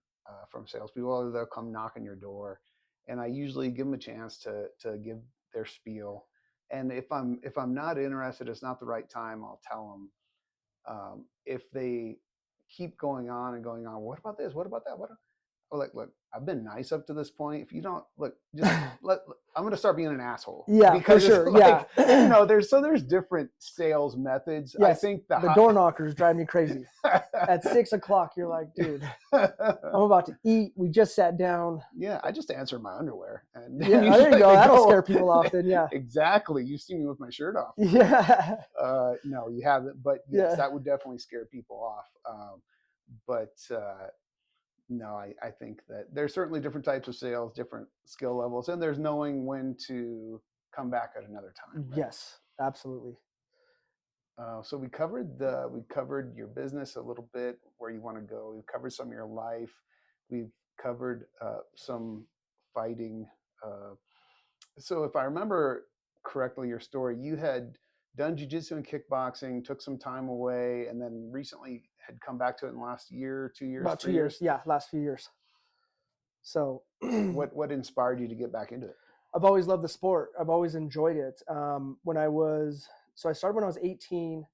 from salespeople, they'll come knock on your door, and I usually give them a chance to give their spiel. And if I'm not interested, it's not the right time, I'll tell them. If they keep going on and going on, what about this? What about that? look, I've been nice up to this point. If you don't look, just I'm going to start being an asshole. Yeah, because for sure. Like, you know, there's different sales methods. Yes, I think the door knockers drive me crazy. At 6 o'clock, you're like, dude, I'm about to eat. We just sat down. Yeah, I just answered my underwear. And yeah, there you go. That'll scare people off then, yeah. Exactly. You see me with my shirt off. Yeah. No, you haven't. But yes, that would definitely scare people off. No, I think that there's certainly different types of sales, different skill levels, and there's knowing when to come back at another time. Right? Yes, absolutely. So we covered your business a little bit, where you want to go. We've covered some of your life. We've covered some fighting. So if I remember correctly, your story, you had done jiu-jitsu and kickboxing, took some time away, and then recently had come back to it in the last year, 2 years? About 2 years. Yeah, last few years. So what inspired you to get back into it? I've always loved the sport. I've always enjoyed it. I started when I was 18.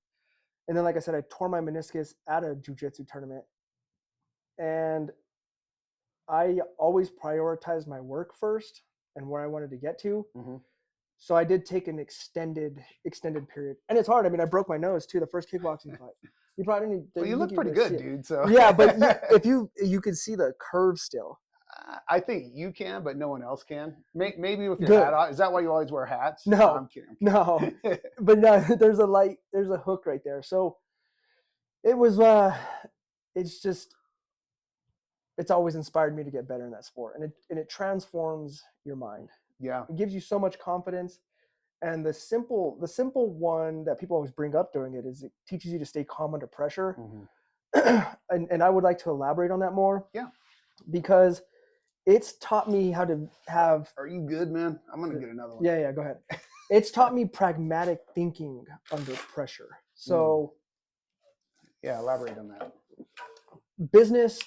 And then, like I said, I tore my meniscus at a jiu-jitsu tournament. And I always prioritized my work first and where I wanted to get to. Mm-hmm. So I did take an extended period. And it's hard. I mean, I broke my nose too, the first kickboxing fight. You probably didn't. Well, you look pretty good, dude. So yeah, but if you could see the curve still. I think you can, but no one else can. Maybe with your hat on. Is that why you always wear hats? No, I'm kidding. No, but no, there's a hook right there. So it was, it's always inspired me to get better in that sport, and it transforms your mind. Yeah, it gives you so much confidence. And the simple one that people always bring up during it is it teaches you to stay calm under pressure. Mm-hmm. and I would like to elaborate on that more. Yeah, because it's taught me how to have. Are you good, man? I'm gonna get another one. Yeah, go ahead. It's taught me pragmatic thinking under pressure. So, yeah, elaborate on that. Business.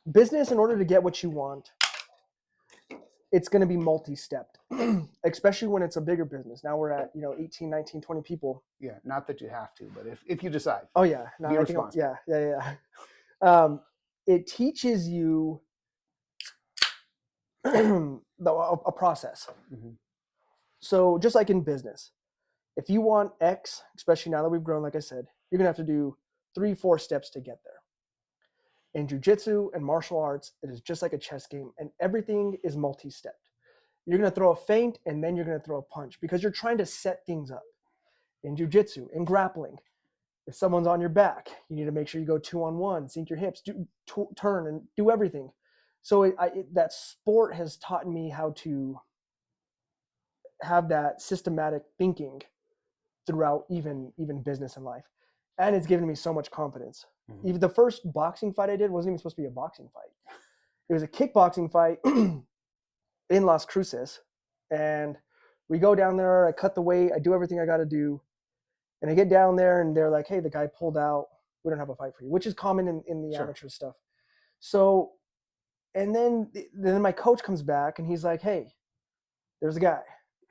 In order to get what you want, it's going to be multi-stepped, especially when it's a bigger business. Now we're at 18, 19, 20 people. Yeah, not that you have to, but if you decide. Oh yeah, be responsible. Yeah. It teaches you a process. Mm-hmm. So just like in business, if you want X, especially now that we've grown, like I said, you're gonna have to do 3-4 steps to get there. In jiu-jitsu and martial arts, it is just like a chess game, and everything is multi-stepped. You're gonna throw a feint, and then you're gonna throw a punch because you're trying to set things up. In jiu-jitsu, in grappling, if someone's on your back, you need to make sure you go 2-on-1, sink your hips, turn and do everything. So that sport has taught me how to have that systematic thinking throughout even business and life. And it's given me so much confidence. Mm-hmm. Even the first boxing fight I did wasn't even supposed to be a boxing fight. It was a kickboxing fight in Las Cruces. And we go down there, I cut the weight, I do everything I got to do. And I get down there and they're like, hey, the guy pulled out. We don't have a fight for you, which is common in the amateur stuff. So, and then my coach comes back and he's like, hey, there's a guy.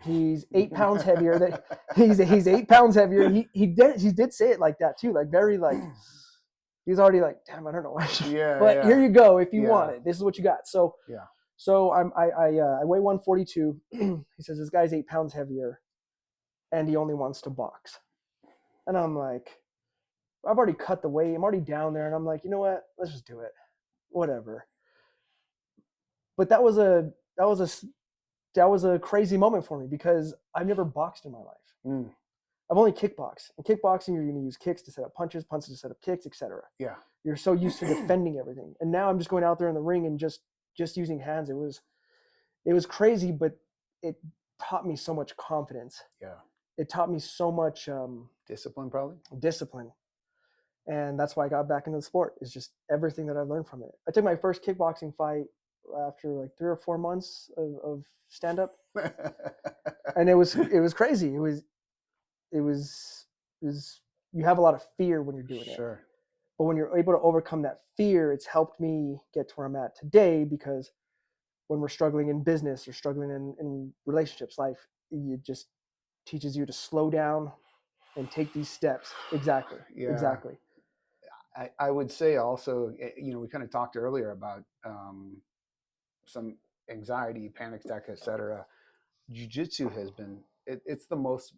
He's 8 pounds heavier. He's 8 pounds heavier. He did say it like that too, like very like, he's already like, damn, I don't know. But here you go. If you want it, this is what you got. So, So I weigh 142. He says, this guy's 8 pounds heavier and he only wants to box. And I'm like, I've already cut the weight. I'm already down there. And I'm like, you know what? Let's just do it. Whatever. But that was a crazy moment for me because I've never boxed in my life. Mm. I've only kickboxed. In kickboxing, you're going to use kicks to set up punches to set up kicks, etc. Yeah. You're so used to defending everything. And now I'm just going out there in the ring and just using hands. It was crazy, but it taught me so much confidence. Yeah. It taught me so much discipline, probably. Discipline. And that's why I got back into the sport. Is just everything that I learned from it. I took my first kickboxing fight after like 3 or 4 months of stand up. And it was crazy. It was you have a lot of fear when you're doing it. Sure. But when you're able to overcome that fear, it's helped me get to where I'm at today, because when we're struggling in business or struggling in relationships, life, it just teaches you to slow down and take these steps. Exactly. Yeah. Exactly. I would say also, we kind of talked earlier about some anxiety, panic attack, etc. Jiu-jitsu has been, it's the most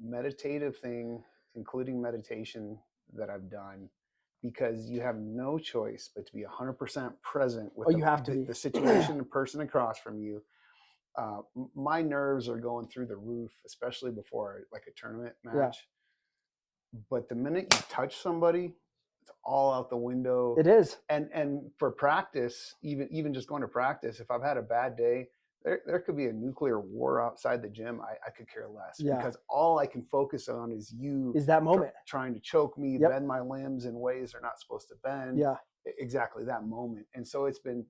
meditative thing, including meditation, that I've done, because you have no choice but to be 100% present with you have to be. the situation, the person across from you. My nerves are going through the roof, especially before like a tournament match. But the minute you touch somebody, it's all out the window. It is. And for practice, even just going to practice, if I've had a bad day, there could be a nuclear war outside the gym. I could care less, because all I can focus on is that moment trying to choke me, bend my limbs in ways they're not supposed to bend. Yeah, exactly, that moment. And so it's been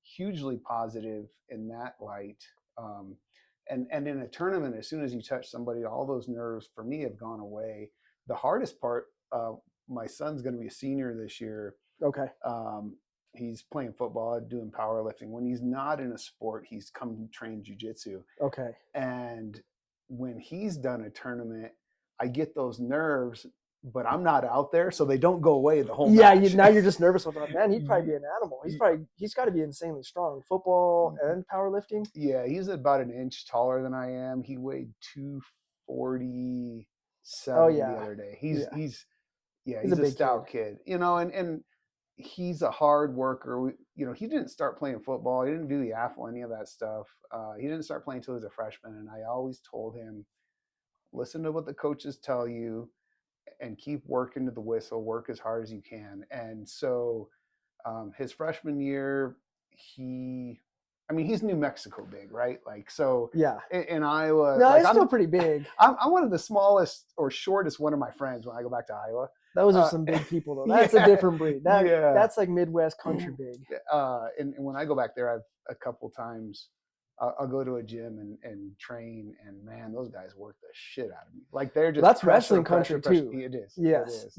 hugely positive in that light. And in a tournament, as soon as you touch somebody, all those nerves for me have gone away. The hardest part, my son's going to be a senior this year. Okay. He's playing football, doing powerlifting. When he's not in a sport, he's come to train jiu-jitsu. Okay. And when he's done a tournament, I get those nerves, but I'm not out there, so they don't go away the whole match. Now you're just nervous with him. Man, he'd probably be an animal. He's got to be insanely strong. Football and powerlifting. Yeah, he's about an inch taller than I am. He weighed 247 the other day. He's a stout kid. And he's a hard worker. He didn't start playing football. He didn't do the AFL, any of that stuff. He didn't start playing until he was a freshman. And I always told him, listen to what the coaches tell you and keep working to the whistle, work as hard as you can. And so his freshman year, he's New Mexico big, right? Like, so in Iowa. No, it's still pretty big. I'm one of the smallest or shortest one of my friends when I go back to Iowa. Those are some big people, though. That's a different breed. That's like Midwest country big. And when I go back there, I've a couple times, I'll go to a gym and train, and man, those guys work the shit out of me. Like, they're just that's wrestling country too. It is. Yes, it is.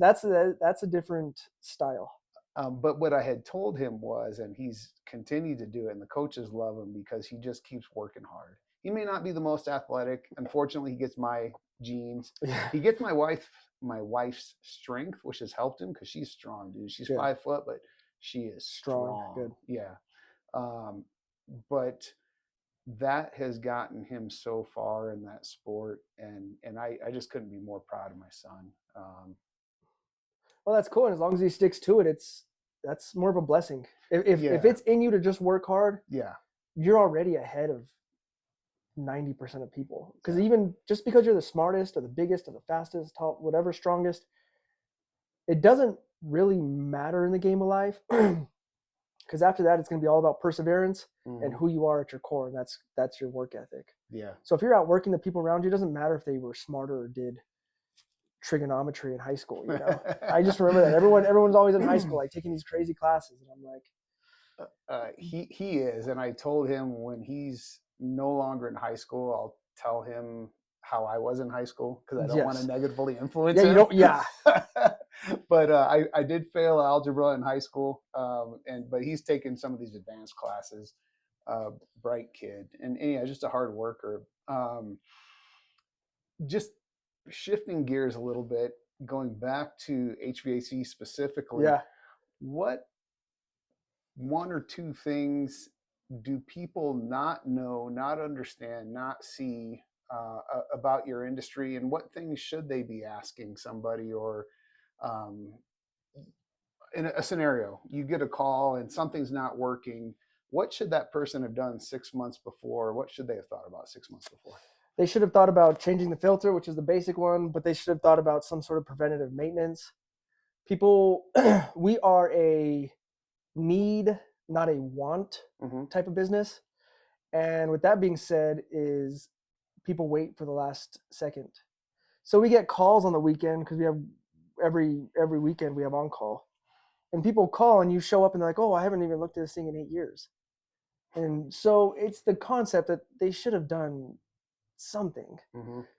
That's a different style. But what I had told him was, and he's continued to do it, and the coaches love him because he just keeps working hard. He may not be the most athletic. Unfortunately, he gets my genes. He gets my wife's strength, which has helped him because she's strong, dude. She's 5 foot, but she is strong. Good. Yeah. But that has gotten him so far in that sport, and I just couldn't be more proud of my son. Well, that's cool, and as long as he sticks to it, that's more of a blessing. If it's in you to just work hard, you're already ahead of 90% of people. Because even just because you're the smartest or the biggest or the fastest, tall, whatever, strongest, it doesn't really matter in the game of life. Because after that, it's going to be all about perseverance and who you are at your core, and that's your work ethic. Yeah. So if you're outworking the people around you, it doesn't matter if they were smarter or did trigonometry in high school. I just remember that everyone's always in high school, like taking these crazy classes, and I'm like, he is, and I told him when he's no longer in high school, I'll tell him how I was in high school, because I don't want to negatively influence him. But I did fail algebra in high school, but he's taken some of these advanced classes. Bright kid, and just a hard worker. Just shifting gears a little bit, going back to HVAC specifically. What one or two things do people not know, not understand, not see about your industry, and what things should they be asking somebody? Or in a scenario, you get a call and something's not working. What should that person have done 6 months before? What should they have thought about 6 months before? They should have thought about changing the filter, which is the basic one, but they should have thought about some sort of preventative maintenance. People, we are a need, not a want type of business. And with that being said, is people wait for the last second. So we get calls on the weekend, because we have every weekend we have on call, and people call and you show up and they're like, oh, I haven't even looked at this thing in 8 years. And so it's the concept that they should have done something.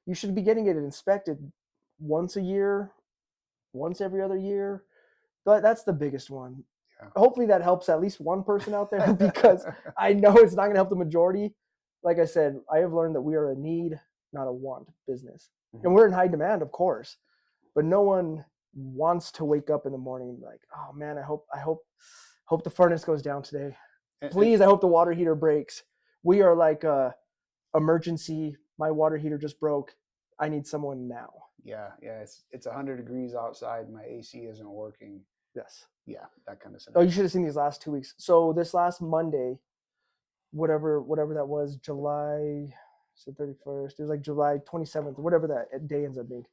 You should be getting it inspected once a year, once every other year. But that's the biggest one. Hopefully that helps at least one person out there, because I know it's not going to help the majority. Like I said, I have learned that we are a need, not a want business. And we're in high demand, of course, but no one wants to wake up in the morning like, oh man, I hope the furnace goes down today. Please, I hope the water heater breaks. We are like emergency. My water heater just broke. I need someone now. Yeah. It's 100 degrees outside. My AC isn't working. Yes. Yeah, that kind of Oh, scenario. you should have seen these last 2 weeks. So this last Monday, whatever that was, July 31st. It was like July 27th, whatever that day ends up being.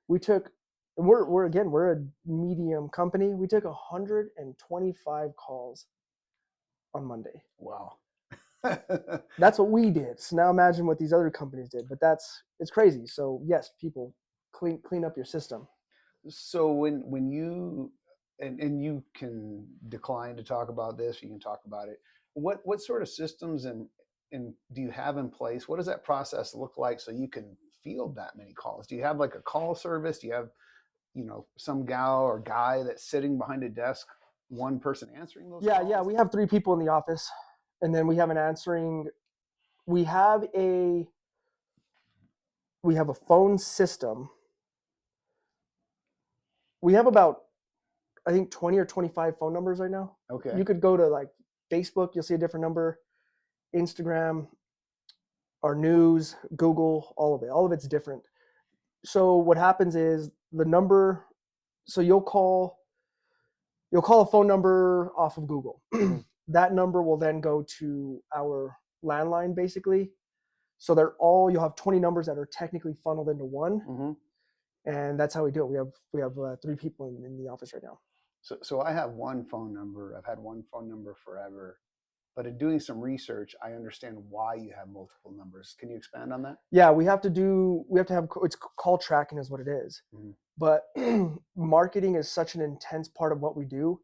We took, and we're a medium company. We took 125 calls on Monday. Wow. That's what we did. So now imagine what these other companies did. But it's crazy. So yes, people, clean up your system. So when you and you can decline to talk about this, you can talk about it. What sort of systems and do you have in place? What does that process look like so you can field that many calls? Do you have like a call service? Do you have, some gal or guy that's sitting behind a desk, one person answering those calls? Yeah, we have 3 people in the office, and then we have we have a phone system. We have about, I think, 20 or 25 phone numbers right now. Okay. You could go to like Facebook, you'll see a different number, Instagram, our news, Google, all of it's different. So what happens is the number, so you'll call a phone number off of Google. That number will then go to our landline basically. So you'll have 20 numbers that are technically funneled into one. Mm-hmm. And that's how we do it. We have 3 people in the office right now. So I have one phone number. I've had one phone number forever. But in doing some research, I understand why you have multiple numbers. Can you expand on that? Yeah, we have to have, it's call tracking is what it is. Mm-hmm. But marketing is such an intense part of what we do.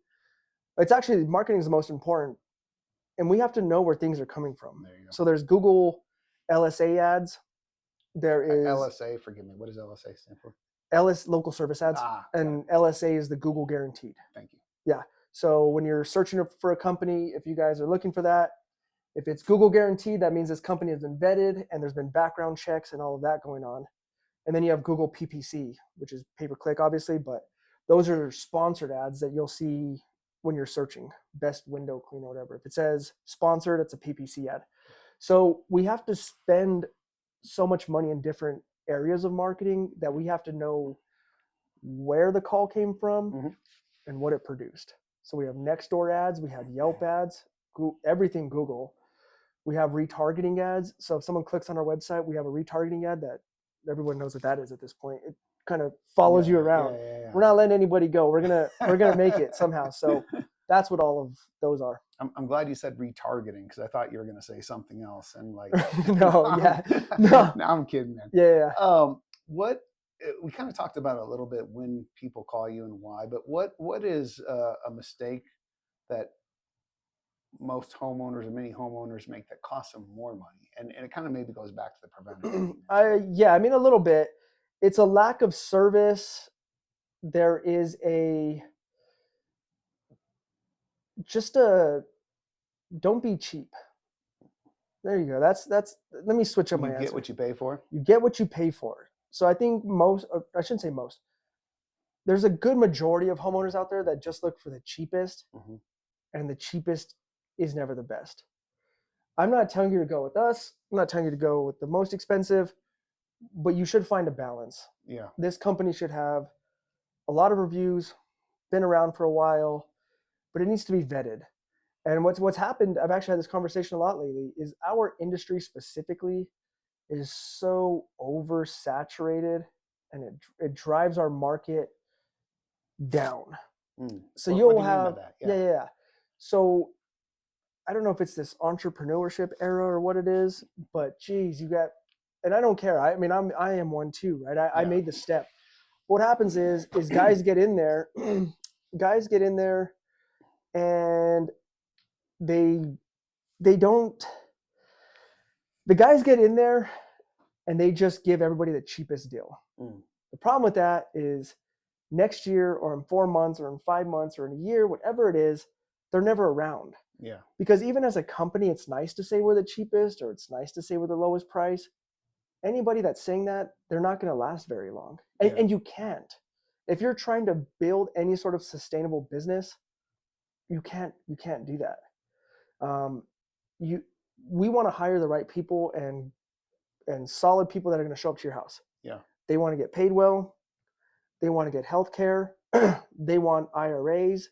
It's actually, marketing is the most important. And we have to know where things are coming from. There you go. So there's Google LSA ads. There is LSA, forgive me. What does LSA stand for? local service ads. And LSA is the Google guaranteed. Thank you. Yeah. So when you're searching for a company, if you guys are looking for that, if it's Google guaranteed, that means this company has been vetted and there's been background checks and all of that going on. And then you have Google PPC, which is pay-per-click, obviously, but those are sponsored ads that you'll see when you're searching best window cleaner or whatever. If it says sponsored, it's a PPC ad. So we have to spend so much money in different areas of marketing that we have to know where the call came from and what it produced. So we have Nextdoor ads, we have Yelp ads, everything Google. We have retargeting ads. So if someone clicks on our website, we have a retargeting ad that everyone knows what that is at this point. It kind of follows you around. Yeah. We're not letting anybody go. We're gonna make it somehow. So that's what all of those are. I'm glad you said retargeting because I thought you were going to say something else. And like, no. I'm kidding, man. Yeah. We kind of talked about it a little bit when people call you and why, but what is a mistake that most homeowners or many homeowners make that costs them more money? And it kind of maybe goes back to the preventative. I mean, a little bit. It's a lack of service. There is don't be cheap. There you go. That's let me switch up my answer. You get what you pay for? You get what you pay for. So I think I shouldn't say most. There's a good majority of homeowners out there that just look for the cheapest, and the cheapest is never the best. I'm not telling you to go with us. I'm not telling you to go with the most expensive, but you should find a balance. Yeah. This company should have a lot of reviews, been around for a while, but it needs to be vetted. And what's happened, I've actually had this conversation a lot lately, is our industry specifically is so oversaturated and it drives our market down. So you'll have yeah. So I don't know if it's this entrepreneurship era or what it is, but geez, and I don't care. I mean, I am one too, right? I made the step. What happens is guys get in there and the guys get in there and they just give everybody the cheapest deal. The problem with that is next year or in 4 months or in 5 months or in a year, whatever it is, they're never around. Yeah. Because even as a company, it's nice to say we're the cheapest or it's nice to say we're the lowest price. Anybody that's saying that, they're not going to last very long. And you can't. If you're trying to build any sort of sustainable business, you can't do that. We want to hire the right people and solid people that are going to show up to your house. Yeah. They want to get paid well. They want to get health care. They want IRAs.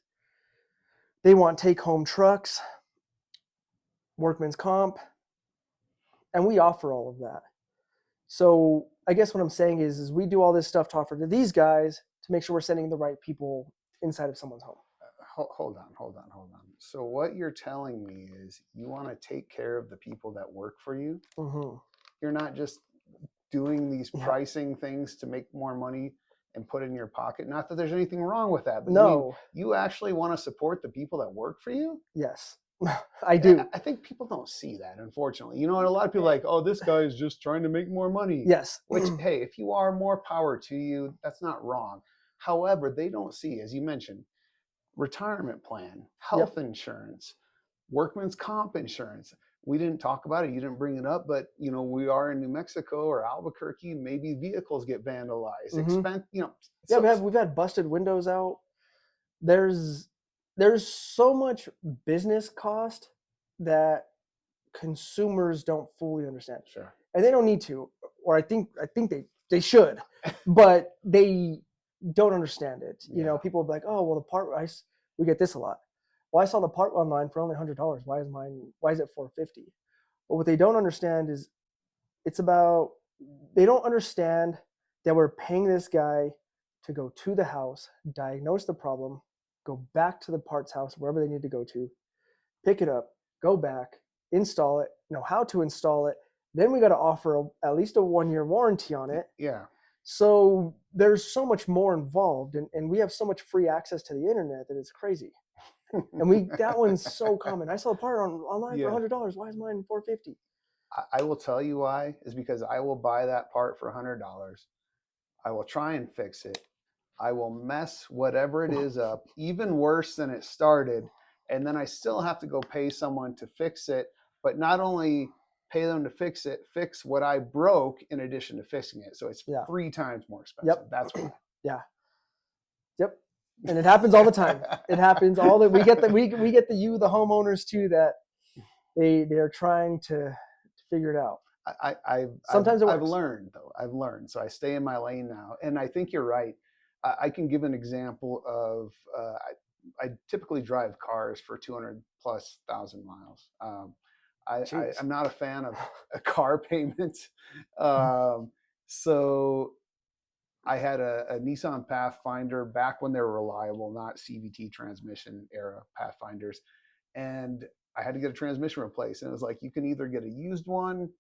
They want take-home trucks, workman's comp, and we offer all of that. So I guess what I'm saying is we do all this stuff to offer to these guys to make sure we're sending the right people inside of someone's home. Hold on. So what you're telling me is you want to take care of the people that work for you. Mm-hmm. You're not just doing these pricing things to make more money and put it in your pocket. Not that there's anything wrong with that. But No. You actually want to support the people that work for you? Yes, I do. I think people don't see that, unfortunately. You know, and a lot of people are like, oh, this guy is just trying to make more money. Yes. Which, hey, if you are, more power to you. That's not wrong. However, they don't see, as you mentioned, retirement plan, health insurance, workman's comp insurance. We didn't talk about it. You didn't bring it up, but you know, we are in New Mexico or Albuquerque. Maybe vehicles get vandalized. Mm-hmm. We've had busted windows out. There's so much business cost that consumers don't fully understand. Sure. And they don't need to, or I think they should, but they don't understand it. Yeah. You know, people will be like, oh, well, the part we get this a lot. Well, I saw the part online for only $100. Why is it $450? But what they don't understand is they don't understand that we're paying this guy to go to the house, diagnose the problem, go back to the parts house, wherever they need to go to, pick it up, go back, install it, know how to install it. Then we got to offer at least a 1-year warranty on it. Yeah. So there's so much more involved, and we have so much free access to the internet that it's crazy. And that one's so common. I saw a part online for $100. Why is mine $450? I will tell you why, is because I will buy that part for $100. I will try and fix it. I will mess whatever it is up, even worse than it started. And then I still have to go pay someone to fix it, but not only pay them to fix it, fix what I broke in addition to fixing it. So it's 3 times more expensive. Yep. That's why. Yeah. Yep. And it happens all the time. It happens all the we get the homeowners too, that they're trying to figure it out. I've learned though. I've learned. So I stay in my lane now. And I think you're right. I can give an example of I typically drive cars for 200,000+ miles. I'm not a fan of car payments. So I had a Nissan Pathfinder back when they were reliable, not CVT transmission era Pathfinders. And I had to get a transmission replaced. And it was like, you can either get a used one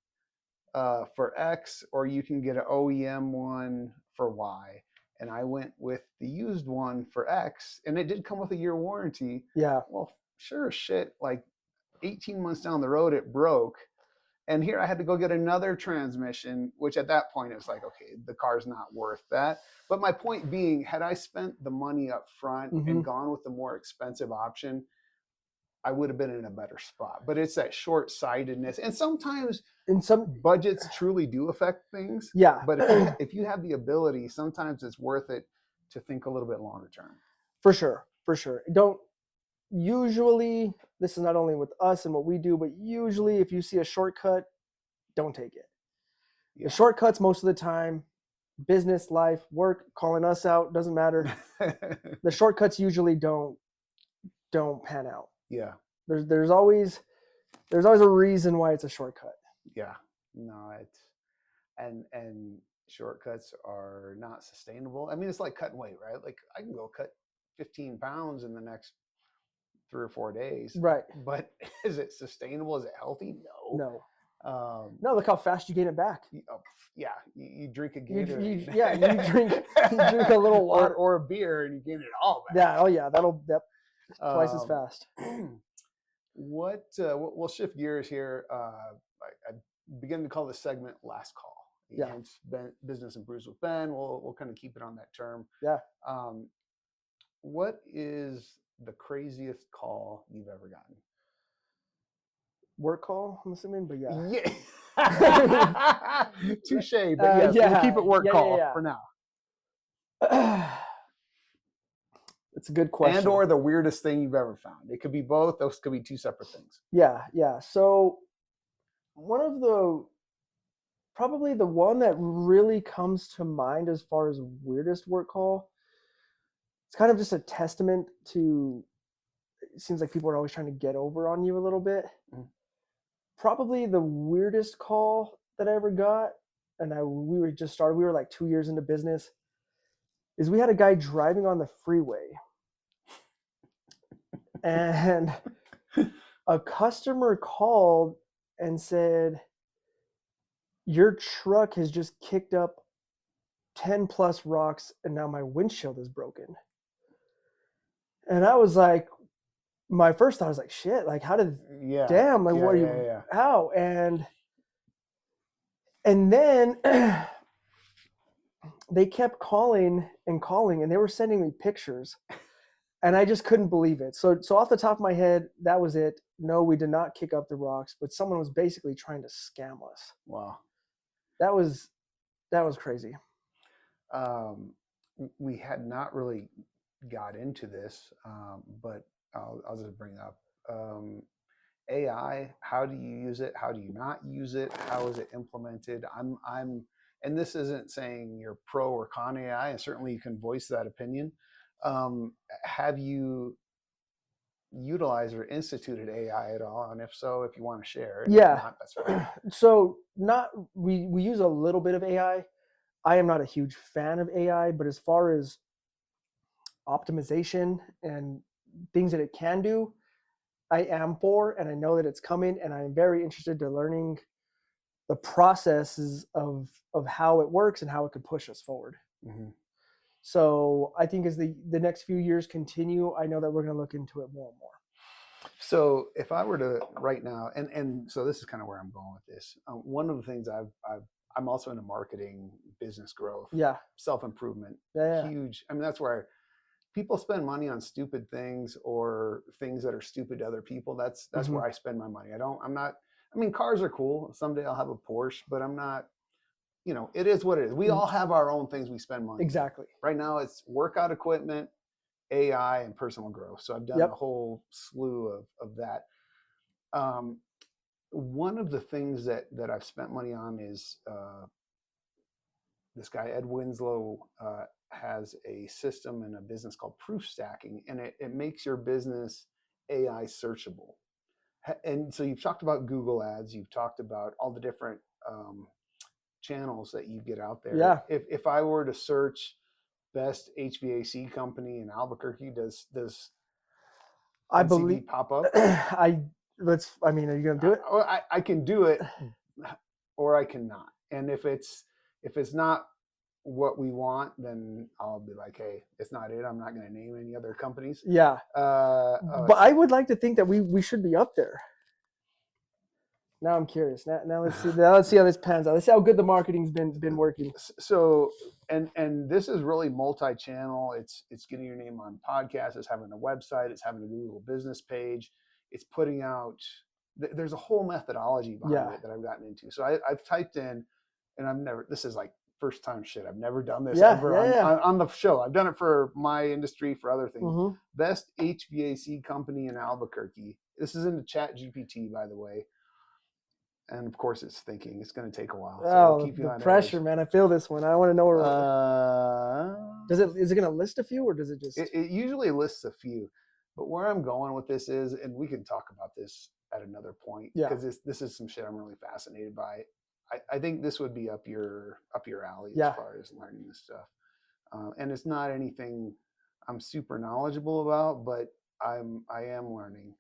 for X, or you can get an OEM one for Y. And I went with the used one for X, and it did come with a 1-year warranty. Yeah. Well, sure as shit, like 18 months down the road, it broke. And here I had to go get another transmission, which at that point it was like, okay, the car's not worth that. But my point being, had I spent the money up front and gone with the more expensive option, I would have been in a better spot. But it's that short-sightedness. And sometimes some budgets truly do affect things. Yeah. But if you have the ability, sometimes it's worth it to think a little bit longer term. For sure. Usually, this is not only with us and what we do, but usually if you see a shortcut, don't take it. Yeah. The shortcuts most of the time, business, life, work, calling us out, doesn't matter. The shortcuts usually don't pan out. Yeah. There's always a reason why it's a shortcut. Yeah. No, and shortcuts are not sustainable. I mean, it's like cutting weight, right? Like I can go cut 15 pounds in the next 3 or 4 days. Right. But is it sustainable? Is it healthy? No. No, look how fast you gain it back. Yeah. You drink a Gator. You drink a little water. Or a beer and you gain it all back. Yeah. Oh yeah. Twice as fast. We'll shift gears here. I begin to call this segment Last Call. Yeah. It's Business and Brews with Ben. We'll kind of keep it on that term. Yeah. What is the craziest call you've ever gotten? Work call, I'm assuming, but yeah. Touche, but yes, we'll keep it work call for now. It's a good question. And or the weirdest thing you've ever found. It could be both. Those could be two separate things. Yeah. So one of probably the one that really comes to mind as far as weirdest work call, it's kind of just a testament to, it seems like people are always trying to get over on you a little bit. Mm. Probably the weirdest call that I ever got, and we were like 2 years into business, is we had a guy driving on the freeway and a customer called and said, your truck has just kicked up 10 plus rocks and now my windshield is broken. And I was like, my first thought was like, shit, like how did, damn, like what are you, how? And then they kept calling and they were sending me pictures and I just couldn't believe it. So off the top of my head, that was it. No, we did not kick up the rocks, but someone was basically trying to scam us. Wow. That was crazy. We had not really got into this, but I'll just bring up AI. How do you use it? How do you not use it? How is it implemented? And this isn't saying you're pro or con AI, and certainly you can voice that opinion. Have you utilized or instituted AI at all? And if so, if you want to share. Yeah. Not, that's fine. So we use a little bit of AI. I am not a huge fan of AI, but as far as optimization and things that it can do, I am for, and I know that it's coming, and I'm very interested in learning the processes of how it works and how it could push us forward. Mm-hmm. So I think as the next few years continue, I know that we're going to look into it more and more. So if I were to right now, and so this is kind of where I'm going with this. One of the things I'm also into marketing, business growth, self-improvement, huge. I mean, that's where people spend money on stupid things or things that are stupid to other people. That's mm-hmm. where I spend my money. I mean, cars are cool. Someday I'll have a Porsche, but I'm not, it is what it is. We all have our own things we spend money on. Exactly. Right now it's workout equipment, AI, and personal growth. So I've done a whole slew of that. One of the things that I've spent money on is this guy, Ed Winslow, has a system in a business called proof stacking, and it makes your business AI searchable. And so you've talked about Google ads, you've talked about all the different channels that you get out there. Yeah. If I were to search best HVAC company in Albuquerque, does I NCB believe pop up? are you gonna do it? I can do it, or I cannot. And if it's not what we want, then I'll be like, hey, it's not it. I'm not going to name any other companies. Yeah. But I would like to think that we should be up there. Now I'm curious. Now let's see. Now let's see how this pans out. Let's see how good the marketing's been working. So and this is really multi-channel. It's getting your name on podcasts. It's having a website. It's having a Google business page. It's putting out. There's a whole methodology behind it that I've gotten into. So I've typed in, and I've never. This is like first time shit. I've never done this ever on the show. I've done it for my industry, for other things. Mm-hmm. Best HVAC company in Albuquerque. This is in the Chat GPT, by the way. And of course, it's thinking. It's going to take a while. So I'll keep you on pressure, man. I feel this one. I want to know where. Is it going to list a few, or does it just? It usually lists a few, but where I'm going with this is, and we can talk about this at another point, because this is some shit I'm really fascinated by. I think this would be up your alley as far as learning this stuff. And it's not anything I'm super knowledgeable about, but I am learning.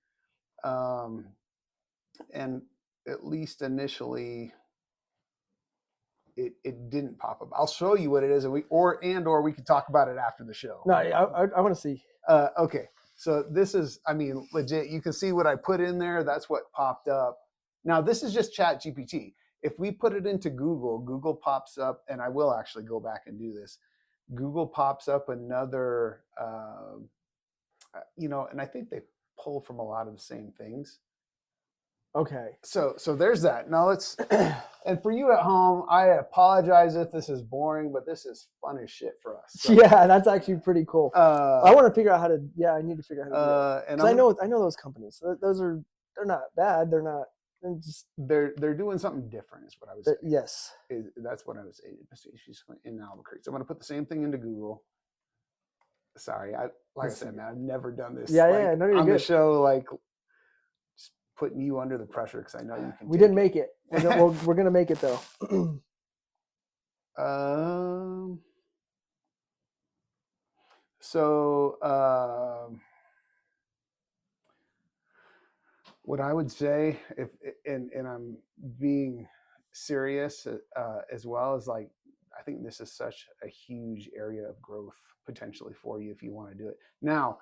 And at least initially, it didn't pop up. I'll show you what it is, and or we could talk about it after the show. No, I want to see. Okay, so this is, legit. You can see what I put in there. That's what popped up. Now this is just Chat GPT. If we put it into Google pops up, and I will actually go back and do this. Google pops up another, and I think they pull from a lot of the same things. Okay. So there's that. Now let's, and for you at home, I apologize if this is boring, but this is fun as shit for us. So, yeah, that's actually pretty cool. I want to figure out how to. Yeah, I need to figure out how to do that. And I know those companies. They're not bad. They're not. They're doing something different. Is what I was saying. Yes. That's what I was saying. She's in Albuquerque. So I'm gonna put the same thing into Google. Sorry, I said, man, I've never done this. Yeah, like, no, you're on good. the show, like just putting you under the pressure because I know you can. We didn't make it. We're gonna make it though. What I would say, and I'm being serious as well, is like I think this is such a huge area of growth potentially for you if you want to do it. Now,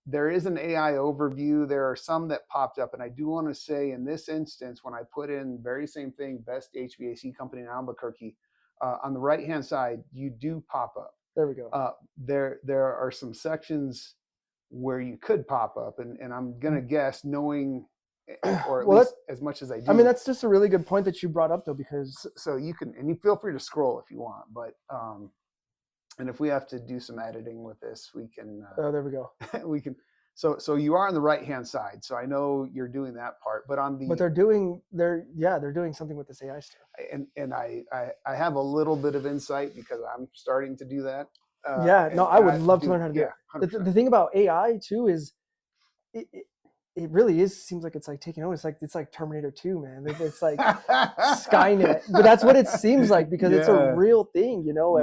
there is an AI overview. There are some that popped up, and I do want to say in this instance, when I put in very same thing, best HVAC company in Albuquerque, on the right hand side, you do pop up. There we go. There are some sections where you could pop up, and I'm gonna guess, knowing, or at least as much as I do. I mean, that's just a really good point that you brought up, though, because so you can, and you feel free to scroll if you want, but and if we have to do some editing with this, we can. There we go. We can. So you are on the right hand side. So I know you're doing that part, but on the. But they're doing something with this AI stuff. And I have a little bit of insight because I'm starting to do that. I would love to learn how to do it. The thing about AI too is, it really seems like it's like taking over. It's like Terminator 2, man. It's like Skynet, but that's what it seems like because it's a real thing, you know.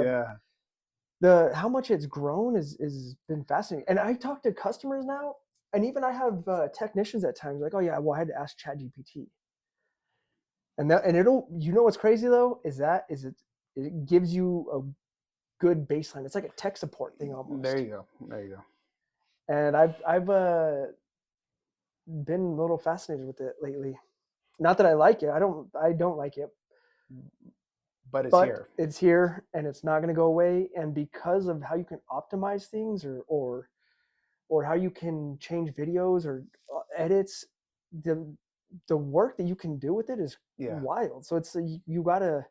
How much it's grown is been fascinating. And I talk to customers now, and even I have technicians at times like, oh yeah, well I had to ask ChatGPT. And it'll, you know what's crazy though, it gives you a good baseline. It's like a tech support thing almost. There you go. And I've been a little fascinated with it lately. Not that I like it. I don't like it. But here. It's here, and it's not going to go away. And because of how you can optimize things, or how you can change videos or edits, the work that you can do with it is wild. So it's you gotta,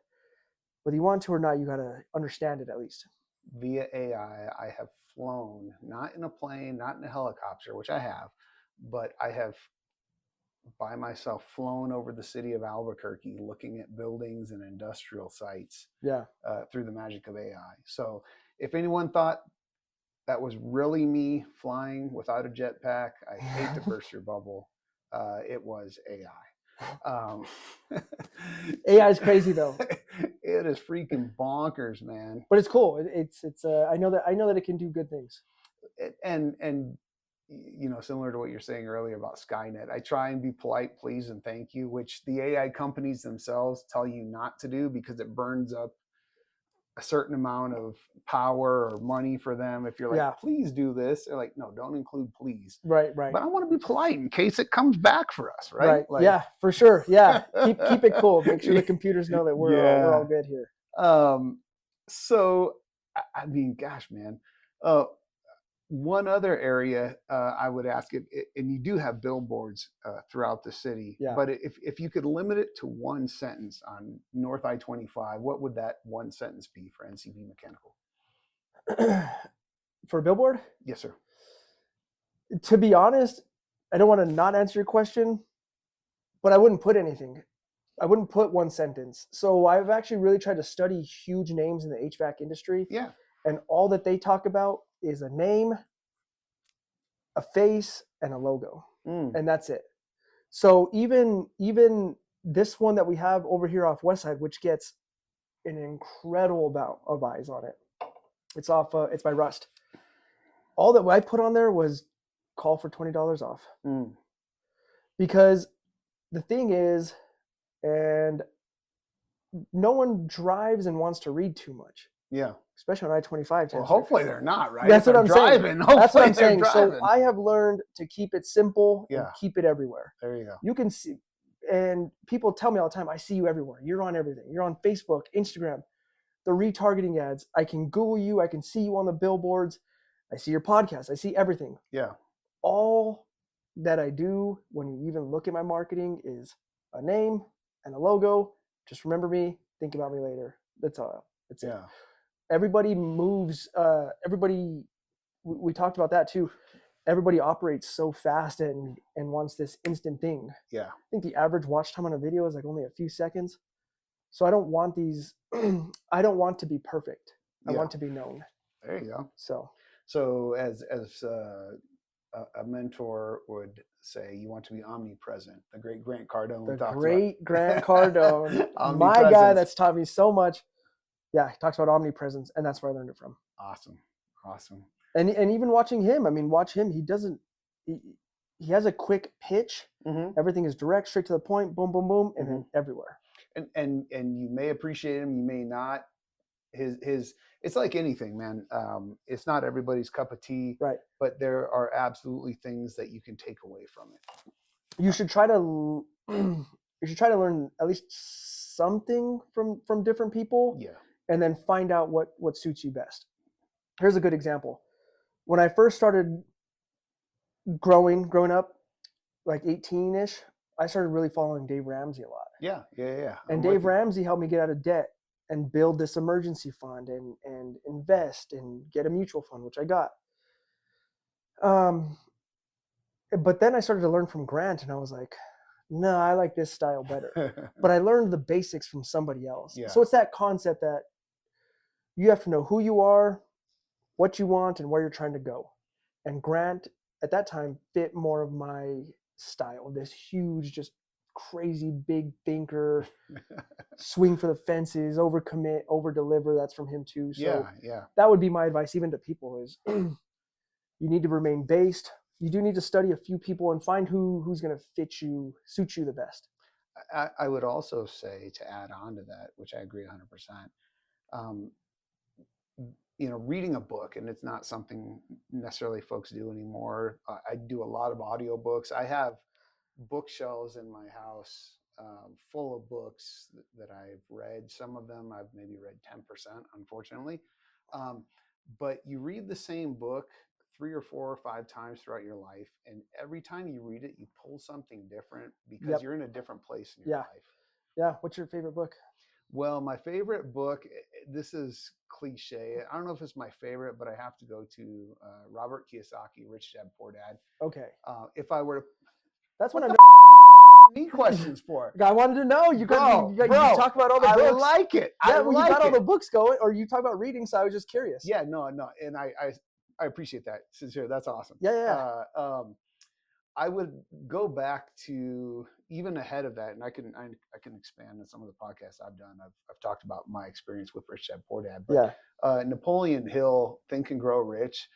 whether you want to or not, you gotta understand it at least. Via AI, I have flown, not in a plane, not in a helicopter, which I have, but I have by myself flown over the city of Albuquerque looking at buildings and industrial sites through the magic of AI. So if anyone thought that was really me flying without a jetpack, I hate to burst your bubble. It was AI. AI is crazy though. It is freaking bonkers, man. But it's cool. It's I know that it can do good things. And you know, similar to what you're saying earlier about Skynet, I try and be polite, please, and thank you, which the AI companies themselves tell you not to do because it burns up a certain amount of power or money for them. If you're like, please do this, they're like, no, don't include please. Right. But I want to be polite in case it comes back for us, right? Like, yeah, for sure. Yeah, keep it cool. Make sure the computers know that we're all good here. So, I mean, gosh, man. One other area I would ask, and you do have billboards throughout the city, but if you could limit it to one sentence on North I-25, what would that one sentence be for NCB Mechanical? For a billboard? Yes, sir. To be honest, I don't want to not answer your question, but I wouldn't put anything. I wouldn't put one sentence. So I've actually really tried to study huge names in the HVAC industry. Yeah. And all that they talk about is a name, a face, and a logo. And that's it. So even this one that we have over here off West Side, which gets an incredible amount of eyes on it. It's it's by Rust. All that I put on there was call for $20 off. Because the thing is, and no one drives and wants to read too much. Yeah. Especially on I-25. Well, hopefully they're not, right? That's what I'm saying. That's what I'm saying. Driving. So I have learned to keep it simple and keep it everywhere. There you go. You can see, and people tell me all the time, I see you everywhere. You're on everything. You're on Facebook, Instagram, the retargeting ads. I can Google you. I can see you on the billboards. I see your podcast. I see everything. Yeah. All that I do when you even look at my marketing is a name and a logo. Just remember me, think about me later. That's all. That's it. Everybody moves, we talked about that too. Everybody operates so fast and wants this instant thing. Yeah. I think the average watch time on a video is like only a few seconds. So I don't want these, I don't want to be perfect. I want to be known. There you go. So as a mentor would say, you want to be omnipresent. The great Grant Cardone. The great Grant Cardone, my guy that's taught me so much. Yeah, he talks about omnipresence, and that's where I learned it from. Awesome. And even watching him, I mean, watch him. He has a quick pitch. Mm-hmm. Everything is direct, straight to the point. Boom, boom, boom, and then everywhere. And you may appreciate him, you may not. His it's like anything, man. It's not everybody's cup of tea, right? But there are absolutely things that you can take away from it. You should try to learn at least something from different people. Yeah. And then find out what suits you best. Here's a good example. When I first started growing up, like 18-ish, I started really following Dave Ramsey a lot. Yeah. And Dave Ramsey helped me get out of debt and build this emergency fund and invest and get a mutual fund, which I got. But then I started to learn from Grant, and I was like, no, I like this style better. But I learned the basics from somebody else. Yeah. So it's that concept that you have to know who you are, what you want, and where you're trying to go. And Grant, at that time, fit more of my style. This huge, just crazy big thinker, swing for the fences, overcommit, over-deliver. That's from him too. So yeah. That would be my advice even to people is you need to remain based. You do need to study a few people and find who's going to suit you the best. I would also say, to add on to that, which I agree 100%, reading a book, and it's not something necessarily folks do anymore. I do a lot of audiobooks. I have bookshelves in my house full of books that I've read. Some of them I've maybe read 10%, unfortunately. But you read the same book 3 or 4 or 5 times throughout your life, and every time you read it, you pull something different because you're in a different place in your life. Yeah. What's your favorite book? Well, my favorite book, this is cliche. I don't know if it's my favorite, but I have to go to Robert Kiyosaki, Rich Dad, Poor Dad. Okay. If I were to... That's what I'm asking me questions for. I wanted to know. You talk about all the books. I like it. Yeah, you got all the books going, or you talk about reading, so I was just curious. Yeah, no. And I appreciate that. Sincerely, that's awesome. Yeah. I would go back to even ahead of that, and I can expand on some of the podcasts I've done. I've talked about my experience with Rich Dad Poor Dad. But Napoleon Hill, Think and Grow Rich.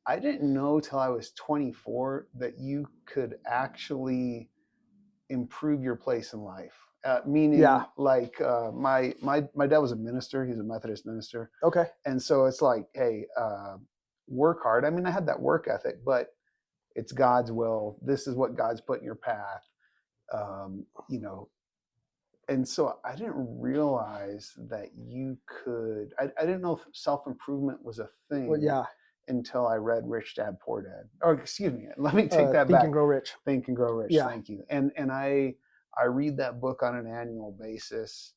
I didn't know till I was 24 that you could actually improve your place in life. Meaning, like my dad was a minister. He's a Methodist minister. Okay. And so it's like, hey, work hard. I mean, I had that work ethic, but it's God's will. This is what God's put in your path. And so I didn't realize that you could, I didn't know if self-improvement was a thing. Well, until I read Rich Dad, Poor Dad. Or excuse me, let me take that back. Think and Grow Rich. Think and Grow Rich. Yeah. Thank you. And I read that book on an annual basis.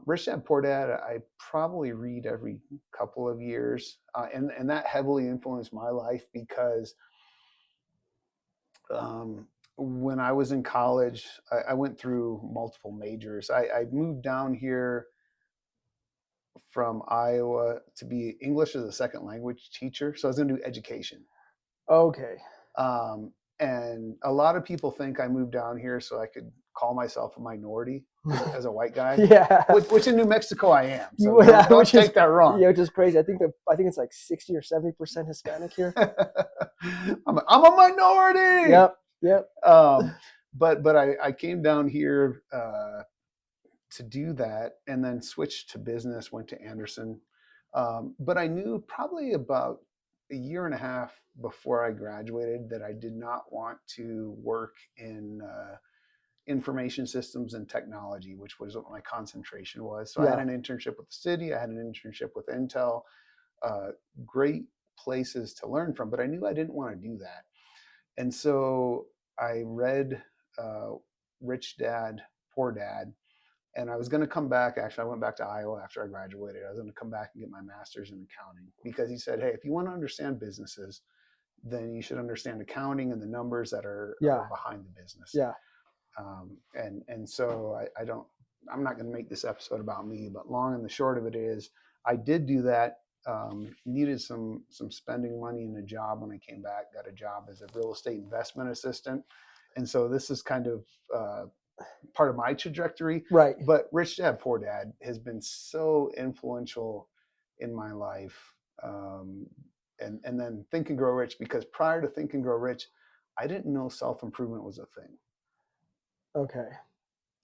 Rich Dad, Poor Dad, I probably read every couple of years. And that heavily influenced my life because when I was in college, I went through multiple majors. I moved down here from Iowa to be English as a second language teacher. So I was going to do education. Okay. And a lot of people think I moved down here so I could call myself a minority as a white guy. Yeah. Which in New Mexico I am. So don't take that wrong. Yeah, which is crazy. I think it's like 60 or 70% Hispanic here. I'm a minority. Yep. But I came down here to do that, and then switched to business, went to Anderson. But I knew probably about a year and a half before I graduated that I did not want to work in information systems and technology, which was what my concentration was. So I had an internship with the city. I had an internship with Intel, great places to learn from, but I knew I didn't want to do that. And so I read Rich Dad, Poor Dad, and I was going to come back. Actually, I went back to Iowa after I graduated. I was going to come back and get my master's in accounting because he said, hey, if you want to understand businesses, then you should understand accounting and the numbers that are behind the business. Yeah. And so I'm not going to make this episode about me, but long and the short of it is I did do that. Needed some spending money in a job when I came back, got a job as a real estate investment assistant. And so this is kind of part of my trajectory. Right. But Rich Dad, Poor Dad has been so influential in my life. And then Think and Grow Rich, because prior to Think and Grow Rich, I didn't know self-improvement was a thing. Okay.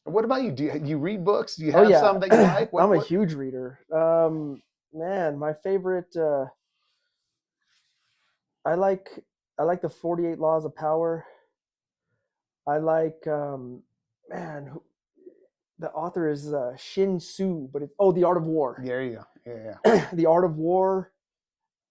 What about you? Do you read books? Do you have some that you like? I'm a huge reader. Man, my favorite, I like the 48 Laws of Power. I like, the author is Shin Tzu, but it's, The Art of War. There you go. Yeah. The Art of War.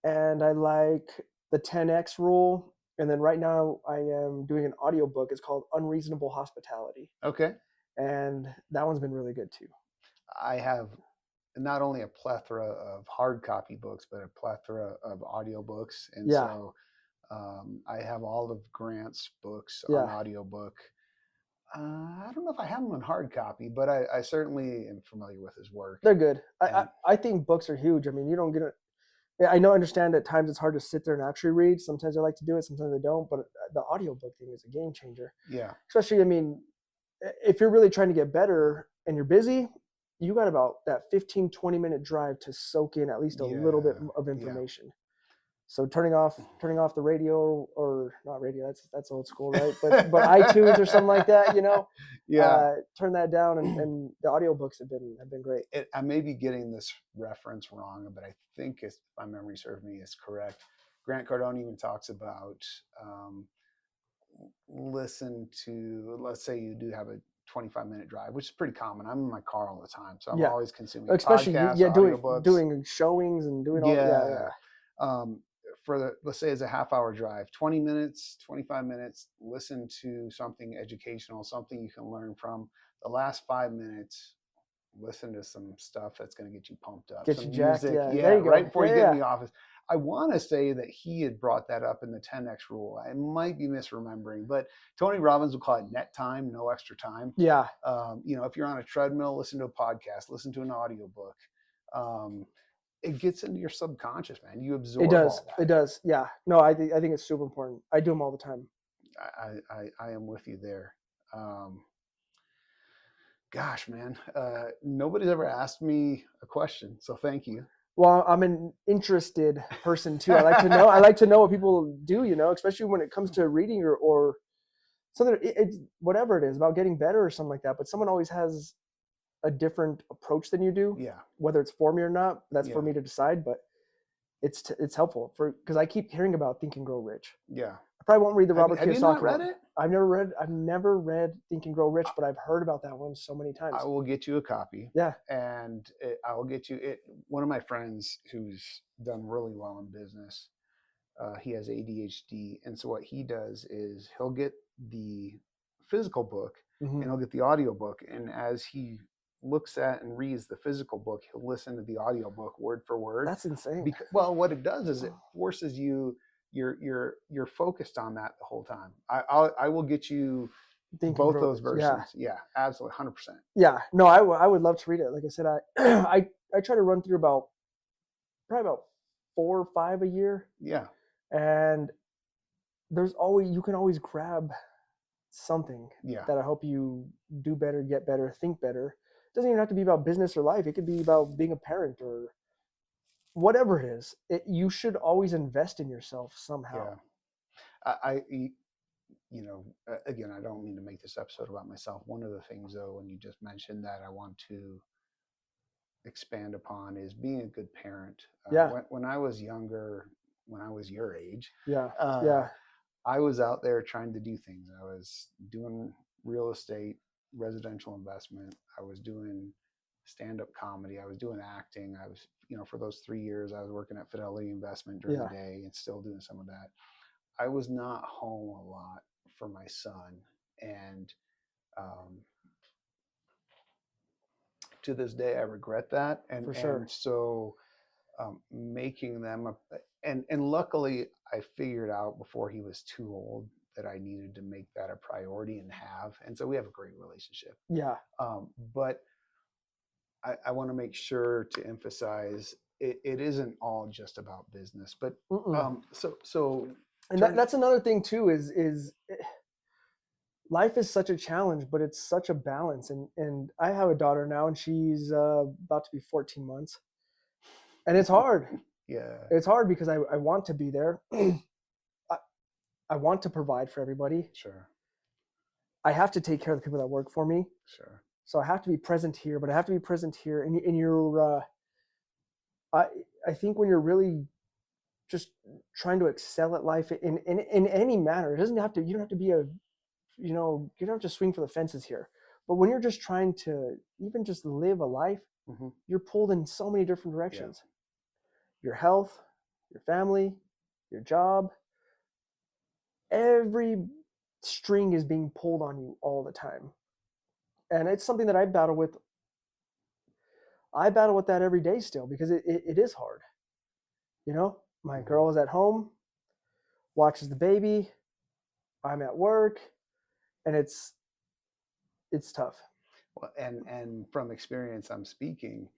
And I like the 10X Rule. And then right now I am doing an audiobook. It's called Unreasonable Hospitality. Okay. And that one's been really good too. I have not only a plethora of hard copy books, but a plethora of audiobooks. And so I have all of Grant's books on audiobook. I don't know if I have them on hard copy, but I certainly am familiar with his work. They're good. I think books are huge. I mean, you don't get it. I understand at times it's hard to sit there and actually read. Sometimes I like to do it, sometimes I don't. But the audiobook thing is a game changer. Yeah. Especially, I mean, if you're really trying to get better and you're busy, you got about that 15, 20-minute drive to soak in at least a little bit of information. Yeah. So turning off the radio, or not radio, that's old school, right? But iTunes or something like that, turn that down, and the audiobooks have been great. I may be getting this reference wrong, but I think if my memory serves me is correct, Grant Cardone even talks about listen to, let's say you do have a 25-minute drive, which is pretty common. I'm in my car all the time, so I'm always consuming especially podcasts, doing showings and doing all that. For let's say it's a half-hour drive, 20 minutes, 25 minutes, listen to something educational, something you can learn from. The last 5 minutes, listen to some stuff that's going to get you pumped up. Get some you jacked, music, there you go. Right before you get in the office. I want to say that he had brought that up in the 10X rule. I might be misremembering, but Tony Robbins would call it net time, no extra time. Yeah. If you're on a treadmill, listen to a podcast, listen to an audiobook. It gets into your subconscious, man. You absorb. It does. All that. It does. Yeah. No, I think it's super important. I do them all the time. I am with you there. Gosh, man, nobody's ever asked me a question, so thank you. Well, I'm an interested person too. I like to know. I like to know what people do. Especially when it comes to reading or something. It's whatever it is about getting better or something like that. But someone always has a different approach than you do. Yeah. Whether it's for me or not, that's for me to decide. But it's helpful because I keep hearing about Think and Grow Rich. Yeah. I probably won't read the Robert Kiyosaki. Have you not read it? I've never read Think and Grow Rich, but I've heard about that one so many times. I will get you a copy. Yeah. And I will get you it. One of my friends who's done really well in business, he has ADHD. And so what he does is he'll get the physical book and he'll get the audio book. And as he looks at and reads the physical book, he'll listen to the audio book word for word. That's insane. Well, what it does is it forces you, you're focused on that the whole time. I will get you both those versions. Yeah, absolutely, 100%. Yeah, no, I would love to read it. Like I said, I try to run through probably about 4 or 5 a year. Yeah, and you can always grab something that'll help you do better, get better, think better. It doesn't even have to be about business or life. It could be about being a parent or whatever it is. You should always invest in yourself somehow. Yeah. Again, I don't mean to make this episode about myself. One of the things, though, when you just mentioned that I want to expand upon is being a good parent. When I was younger, when I was your age, I was out there trying to do things. I was doing real estate, residential investment. I was doing stand-up comedy. I was doing acting. I was, for those 3 years, I was working at Fidelity Investment during the day and still doing some of that. I was not home a lot for my son, and to this day I regret that. And For sure. And so making them and luckily I figured out before he was too old that I needed to make that a priority and have, and so we have a great relationship. Yeah. But I want to make sure to emphasize it isn't all just about business, but so and that's another thing too, is life is such a challenge, but it's such a balance. And I have a daughter now, and she's about to be 14 months, and it's hard. Yeah, it's hard because I want to be there. I want to provide for everybody. Sure. I have to take care of the people that work for me. Sure. So I have to be present here, but I have to be present here. And you're, I think when you're really just trying to excel at life in any manner, it doesn't have to, you don't have to be you don't have to swing for the fences here. But when you're just trying to even just live a life, you're pulled in so many different directions. Yeah. Your health, your family, your job, every string is being pulled on you all the time. And it's something that I battle with. I battle with that every day still, because it is hard. You know, my girl is at home, watches the baby, I'm at work, and it's tough. Well, and from experience I'm speaking,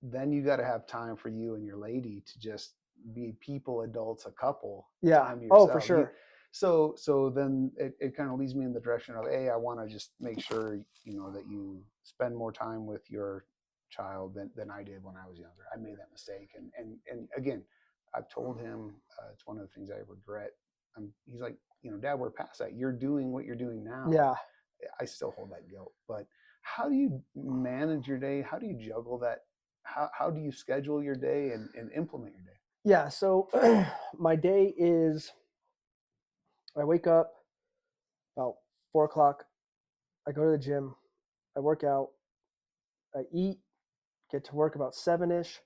then you got to have time for you and your lady to just be people, adults, a couple. Yeah. Time to yourself. Oh, for sure. So then it kind of leads me in the direction of, I want to just make sure, that you spend more time with your child than I did when I was younger. I made that mistake. And again, I've told him, it's one of the things I regret. He's like, Dad, we're past that. You're doing what you're doing now. Yeah. I still hold that guilt. But how do you manage your day? How do you juggle that? How do you schedule your day and implement your day? Yeah. So my day is, I wake up about 4:00. I go to the gym. I work out. I eat. Get to work about 7-ish.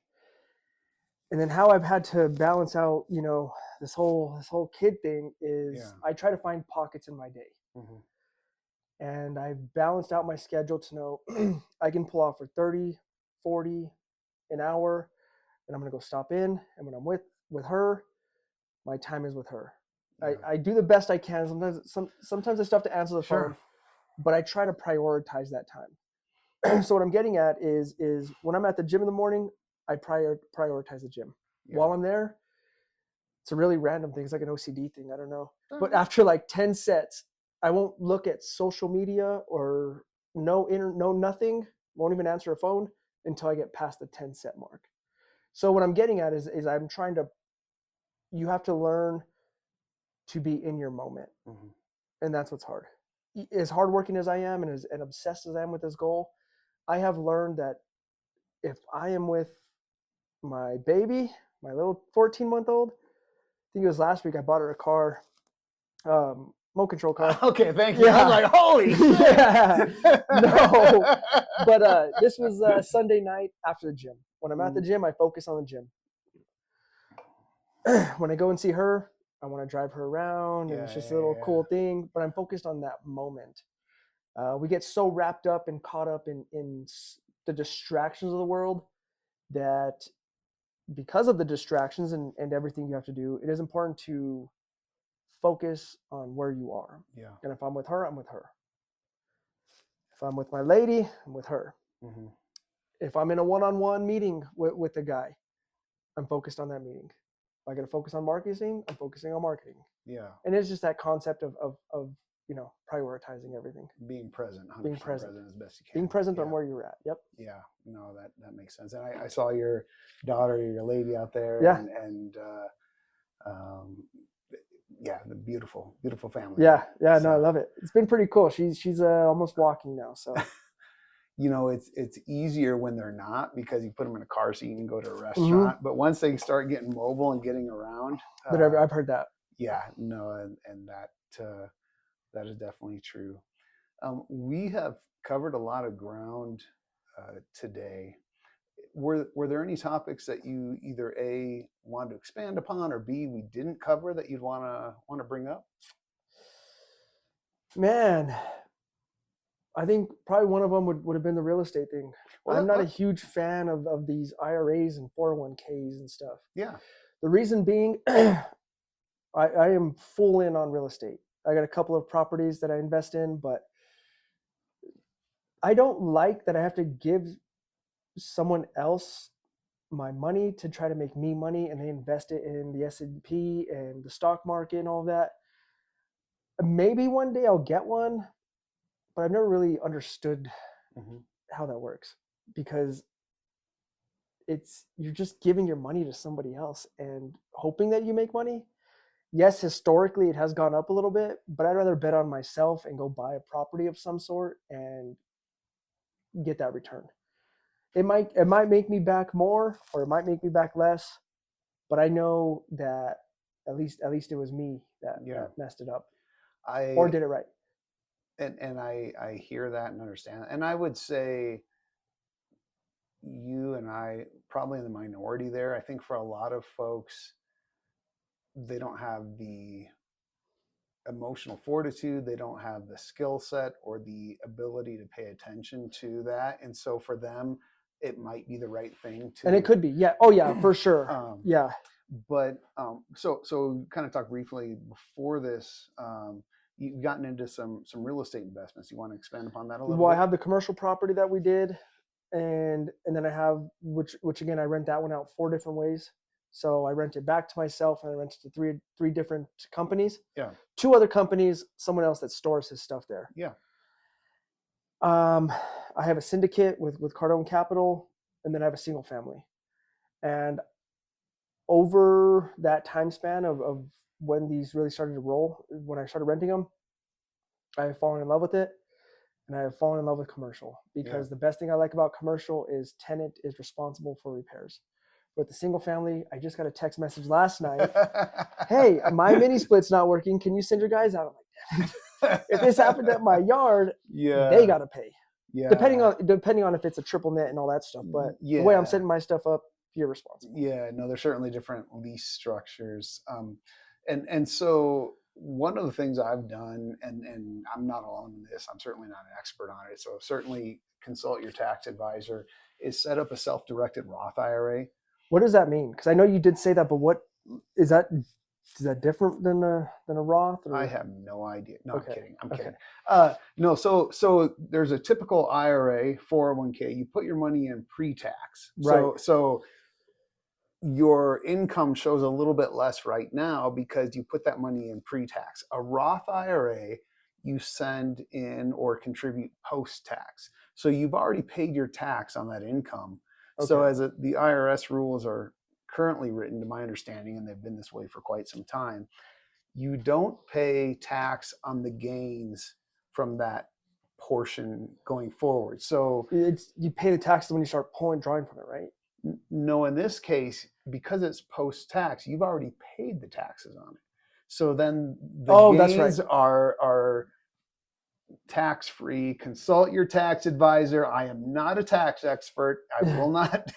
And then how I've had to balance out, this whole kid thing is I try to find pockets in my day. And I've balanced out my schedule to know I can pull off for 30, 40, an hour, and I'm going to go stop in. And when I'm with her, my time is with her. Yeah. I do the best I can. Sometimes I still have to answer the phone, but I try to prioritize that time. So what I'm getting at is when I'm at the gym in the morning, I prioritize the gym. Yeah. While I'm there, it's a really random thing. It's like an OCD thing. I don't know. But after like 10 sets, I won't look at social media or no nothing. Won't even answer a phone until I get past the 10 set mark. So what I'm getting at is I'm trying to, you have to learn to be in your moment. And that's what's hard. As hardworking as I am and as obsessed as I am with this goal, I have learned that if I am with my baby, my little 14-month-old, I think it was last week, I bought her a car, remote control car. Okay, thank you. Yeah. I'm like, holy shit. Yeah. No. But this was Sunday night after the gym. When I'm at the gym, I focus on the gym. When I go and see her, I want to drive her around, and it's just a little cool thing, but I'm focused on that moment. We get so wrapped up and caught up in the distractions of the world that because of the distractions and everything you have to do, it is important to focus on where you are. Yeah. And if I'm with her, I'm with her. If I'm with my lady, I'm with her. If I'm in a one-on-one meeting with a guy, I'm focused on that meeting. If I got to focus on marketing, I'm focusing on marketing. Yeah. And it's just that concept of prioritizing everything. Being present, 100% being present as best you can. Being present on where you're at. Yep. Yeah. No, that makes sense. And I saw your daughter, your lady out there. Yeah. And the beautiful family. Yeah. Yeah. So, no, I love it. It's been pretty cool. She's almost walking now. So. It's easier when they're not, because you put them in a car seat and go to a restaurant. But once they start getting mobile and getting around, I've heard that. Yeah, no, and that is definitely true. We have covered a lot of ground today. Were there any topics that you either A, wanted to expand upon, or B, we didn't cover that you'd want to bring up? Man, I think probably one of them would have been the real estate thing. Well, I'm not a huge fan of these IRAs and 401ks and stuff. Yeah. The reason being, I am full in on real estate. I got a couple of properties that I invest in, but I don't like that I have to give someone else my money to try to make me money, and they invest it in the S&P and the stock market and all that. Maybe one day I'll get one, but I've never really understood how that works, because you're just giving your money to somebody else and hoping that you make money. Yes, historically it has gone up a little bit, but I'd rather bet on myself and go buy a property of some sort and get that return. It might make me back more, or it might make me back less, but I know that at least it was me that messed it up, or did it right. And I hear that and understand that. And I would say you and I probably in the minority there. I think for a lot of folks, they don't have the emotional fortitude, they don't have the skill set or the ability to pay attention to that. And so for them, it might be the right thing to. And it could be, yeah. Oh yeah, for sure. Yeah. But so kind of talk briefly before this. You've gotten into some real estate investments. You want to expand upon that a little bit? Well, I have the commercial property that we did, and then I have which again I rent that one out 4 different ways. So I rent it back to myself, and I rent it to three different companies. Yeah. 2 other companies, someone else that stores his stuff there. Yeah. I have a syndicate with Cardone Capital, and then I have a single family. And over that time span of when these really started to roll, when I started renting them, I have fallen in love with it, and I have fallen in love with commercial, because the best thing I like about commercial is tenant is responsible for repairs. With the single family, I just got a text message last night. Hey, my mini split's not working. Can you send your guys out? I'm like, damn it. If this happened at my yard, they got to pay. Yeah. Depending on if it's a triple net and all that stuff. But the way I'm setting my stuff up, you're responsible. Yeah, no, there's certainly different lease structures. And so one of the things I've done, and I'm not alone in this, I'm certainly not an expert on it, so certainly consult your tax advisor, is set up a self-directed Roth IRA. What does that mean? Because I know you did say that, but what is that? Is that different than a Roth? Or? I have no idea. No, okay. I'm kidding. I'm kidding. No, so there's a typical IRA, 401k. You put your money in pre-tax. Right. So your income shows a little bit less right now because you put that money in pre-tax. A Roth IRA, you send in or contribute post-tax. So you've already paid your tax on that income. Okay. So as the IRS rules are currently written, to my understanding, and they've been this way for quite some time, you don't pay tax on the gains from that portion going forward. So you pay the taxes when you start drawing from it, right? No, in this case, because it's post-tax, you've already paid the taxes on it. So then the gains are tax-free. Consult your tax advisor. I am not a tax expert. I will not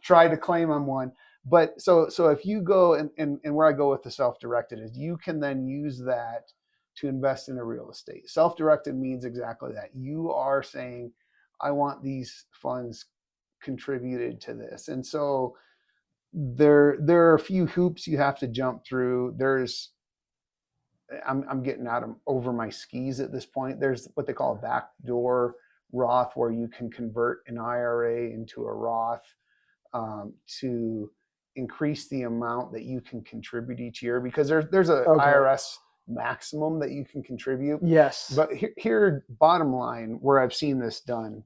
try to claim I'm one. But so if you go and where I go with the self-directed is you can then use that to invest in a real estate. Self-directed means exactly that. You are saying, I want these funds contributed to this. And so there are a few hoops you have to jump through. I'm getting over my skis at this point. There's what they call a backdoor Roth, where you can convert an IRA into a Roth to increase the amount that you can contribute each year, because there's a IRS maximum that you can contribute. Yes. But here, bottom line, where I've seen this done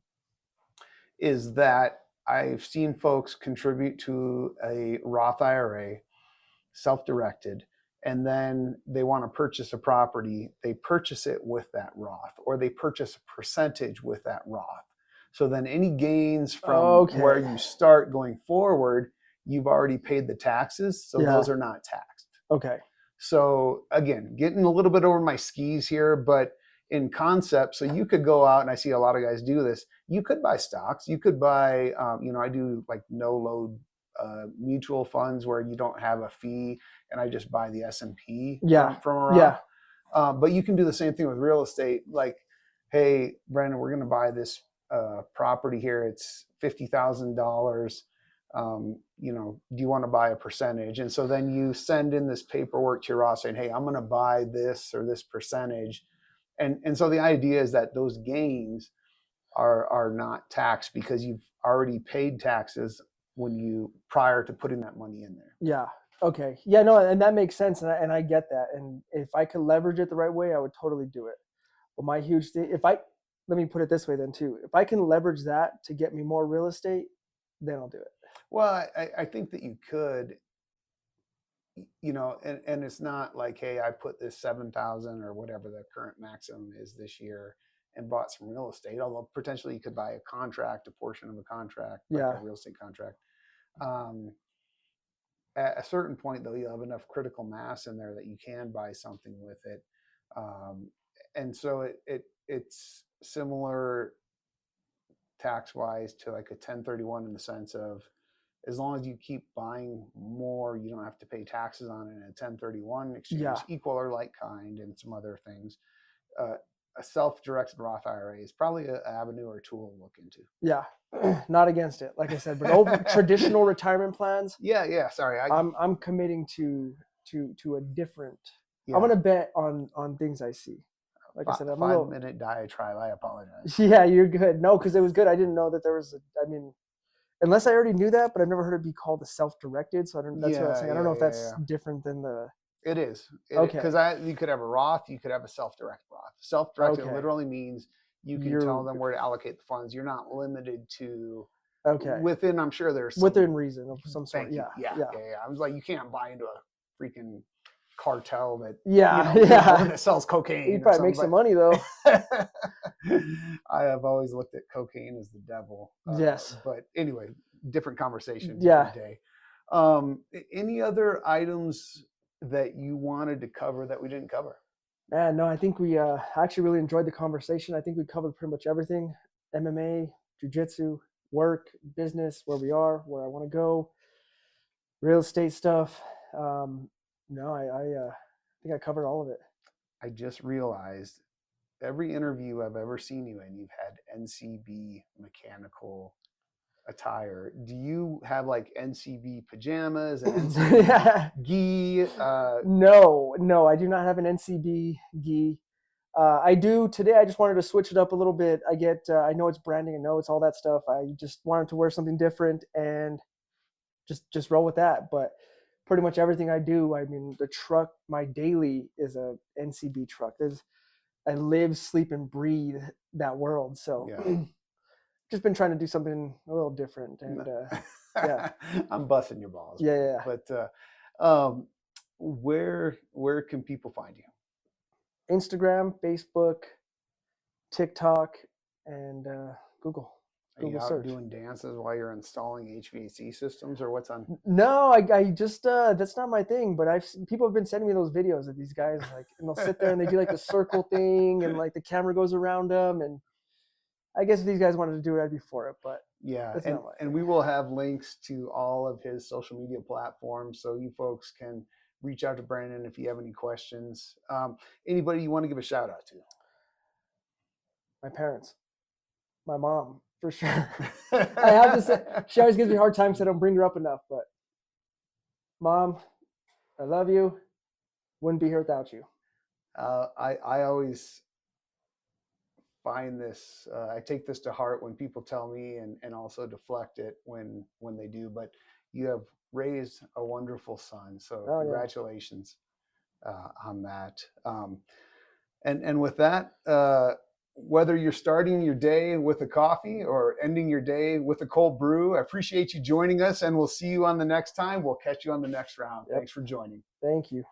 is that I've seen folks contribute to a Roth IRA, self-directed, and then they want to purchase a property. They purchase it with that Roth, or they purchase a percentage with that Roth. So then any gains from where you start going forward, you've already paid the taxes, so those are not taxed. Okay. So again, getting a little bit over my skis here, but in concept, so you could go out, and I see a lot of guys do this. You could buy stocks. You could buy, I do like no load mutual funds where you don't have a fee, and I just buy the S&P from a Roth. But you can do the same thing with real estate. Like, hey, Brandon, we're going to buy this property here. It's $50,000. Do you want to buy a percentage? And so then you send in this paperwork to your Roth saying, hey, I'm going to buy this or this percentage. And so the idea is that those gains are not taxed because you've already paid taxes prior to putting that money in there. Yeah. Okay. Yeah, no, and that makes sense. And I get that. And if I could leverage it the right way, I would totally do it. But my huge thing, let me put it this way then too. If I can leverage that to get me more real estate, then I'll do it. Well, I think that you could, and it's not like, hey, I put this 7,000 or whatever the current maximum is this year and bought some real estate, although potentially you could buy a portion of a contract, like a real estate contract. At a certain point, though, you'll have enough critical mass in there that you can buy something with it. And so it's similar tax-wise to like a 1031 in the sense of, as long as you keep buying more, you don't have to pay taxes on it in a 1031 exchange, equal or like kind, and some other things. A self-directed Roth IRA is probably an avenue or tool to look into. Yeah, not against it, like I said, but traditional retirement plans. Yeah. Sorry, I'm committing to a different. I'm gonna bet on things I see. Like I said, I'm 5-minute diatribe. I apologize. Yeah, you're good. No, because it was good. I didn't know that there was. Unless I already knew that, but I've never heard it be called a self-directed. So that's what I was saying. I don't know if that's different than the. It is. Okay. Because you could have a Roth, you could have a self-directed Roth. Self-directed literally means you tell them where to allocate the funds. You're not limited to. Okay. Within, I'm sure there's within reason of some sort. Yeah. I was like, you can't buy into a freaking cartel that that sells cocaine. You probably make some money though. I have always looked at cocaine as the devil. Yes. But anyway, different conversation. Different day. Any other items that you wanted to cover that we didn't cover? Man, no, I think we actually really enjoyed the conversation. I think we covered pretty much everything: MMA, jiu-jitsu, work, business, where we are, where I want to go, real estate stuff. No, I think I covered all of it. I just realized every interview I've ever seen you in, you've had NCB Mechanical attire. Do you have like NCB pajamas and NCB gi? No, I do not have an NCB gi. I do today. I just wanted to switch it up a little bit. I know it's branding, I know it's all that stuff. I just wanted to wear something different and just roll with that. But pretty much everything I do, the truck, my daily is a NCB truck. I live, sleep, and breathe that world. So just been trying to do something a little different. And I'm busting your balls. Yeah. But where can people find you? Instagram, Facebook, TikTok, and Google. Are you out doing dances while you're installing HVAC systems, or what's on? No, I just that's not my thing. But people have been sending me those videos of these guys, and they'll sit there and they do like the circle thing, and like the camera goes around them. And I guess if these guys wanted to do it, I'd be for it. But and we will have links to all of his social media platforms, so you folks can reach out to Brandon if you have any questions. Anybody you want to give a shout out to? My parents, my mom. For sure. I have to say, she always gives me a hard time because I don't bring her up enough. But Mom, I love you. Wouldn't be here without you. I always find this, I take this to heart when people tell me, and also deflect it when they do. But you have raised a wonderful son. So congratulations on that. And with that, whether you're starting your day with a coffee or ending your day with a cold brew, I appreciate you joining us, and we'll see you on the next time. We'll catch you on the next round. Thanks for joining. Thank you.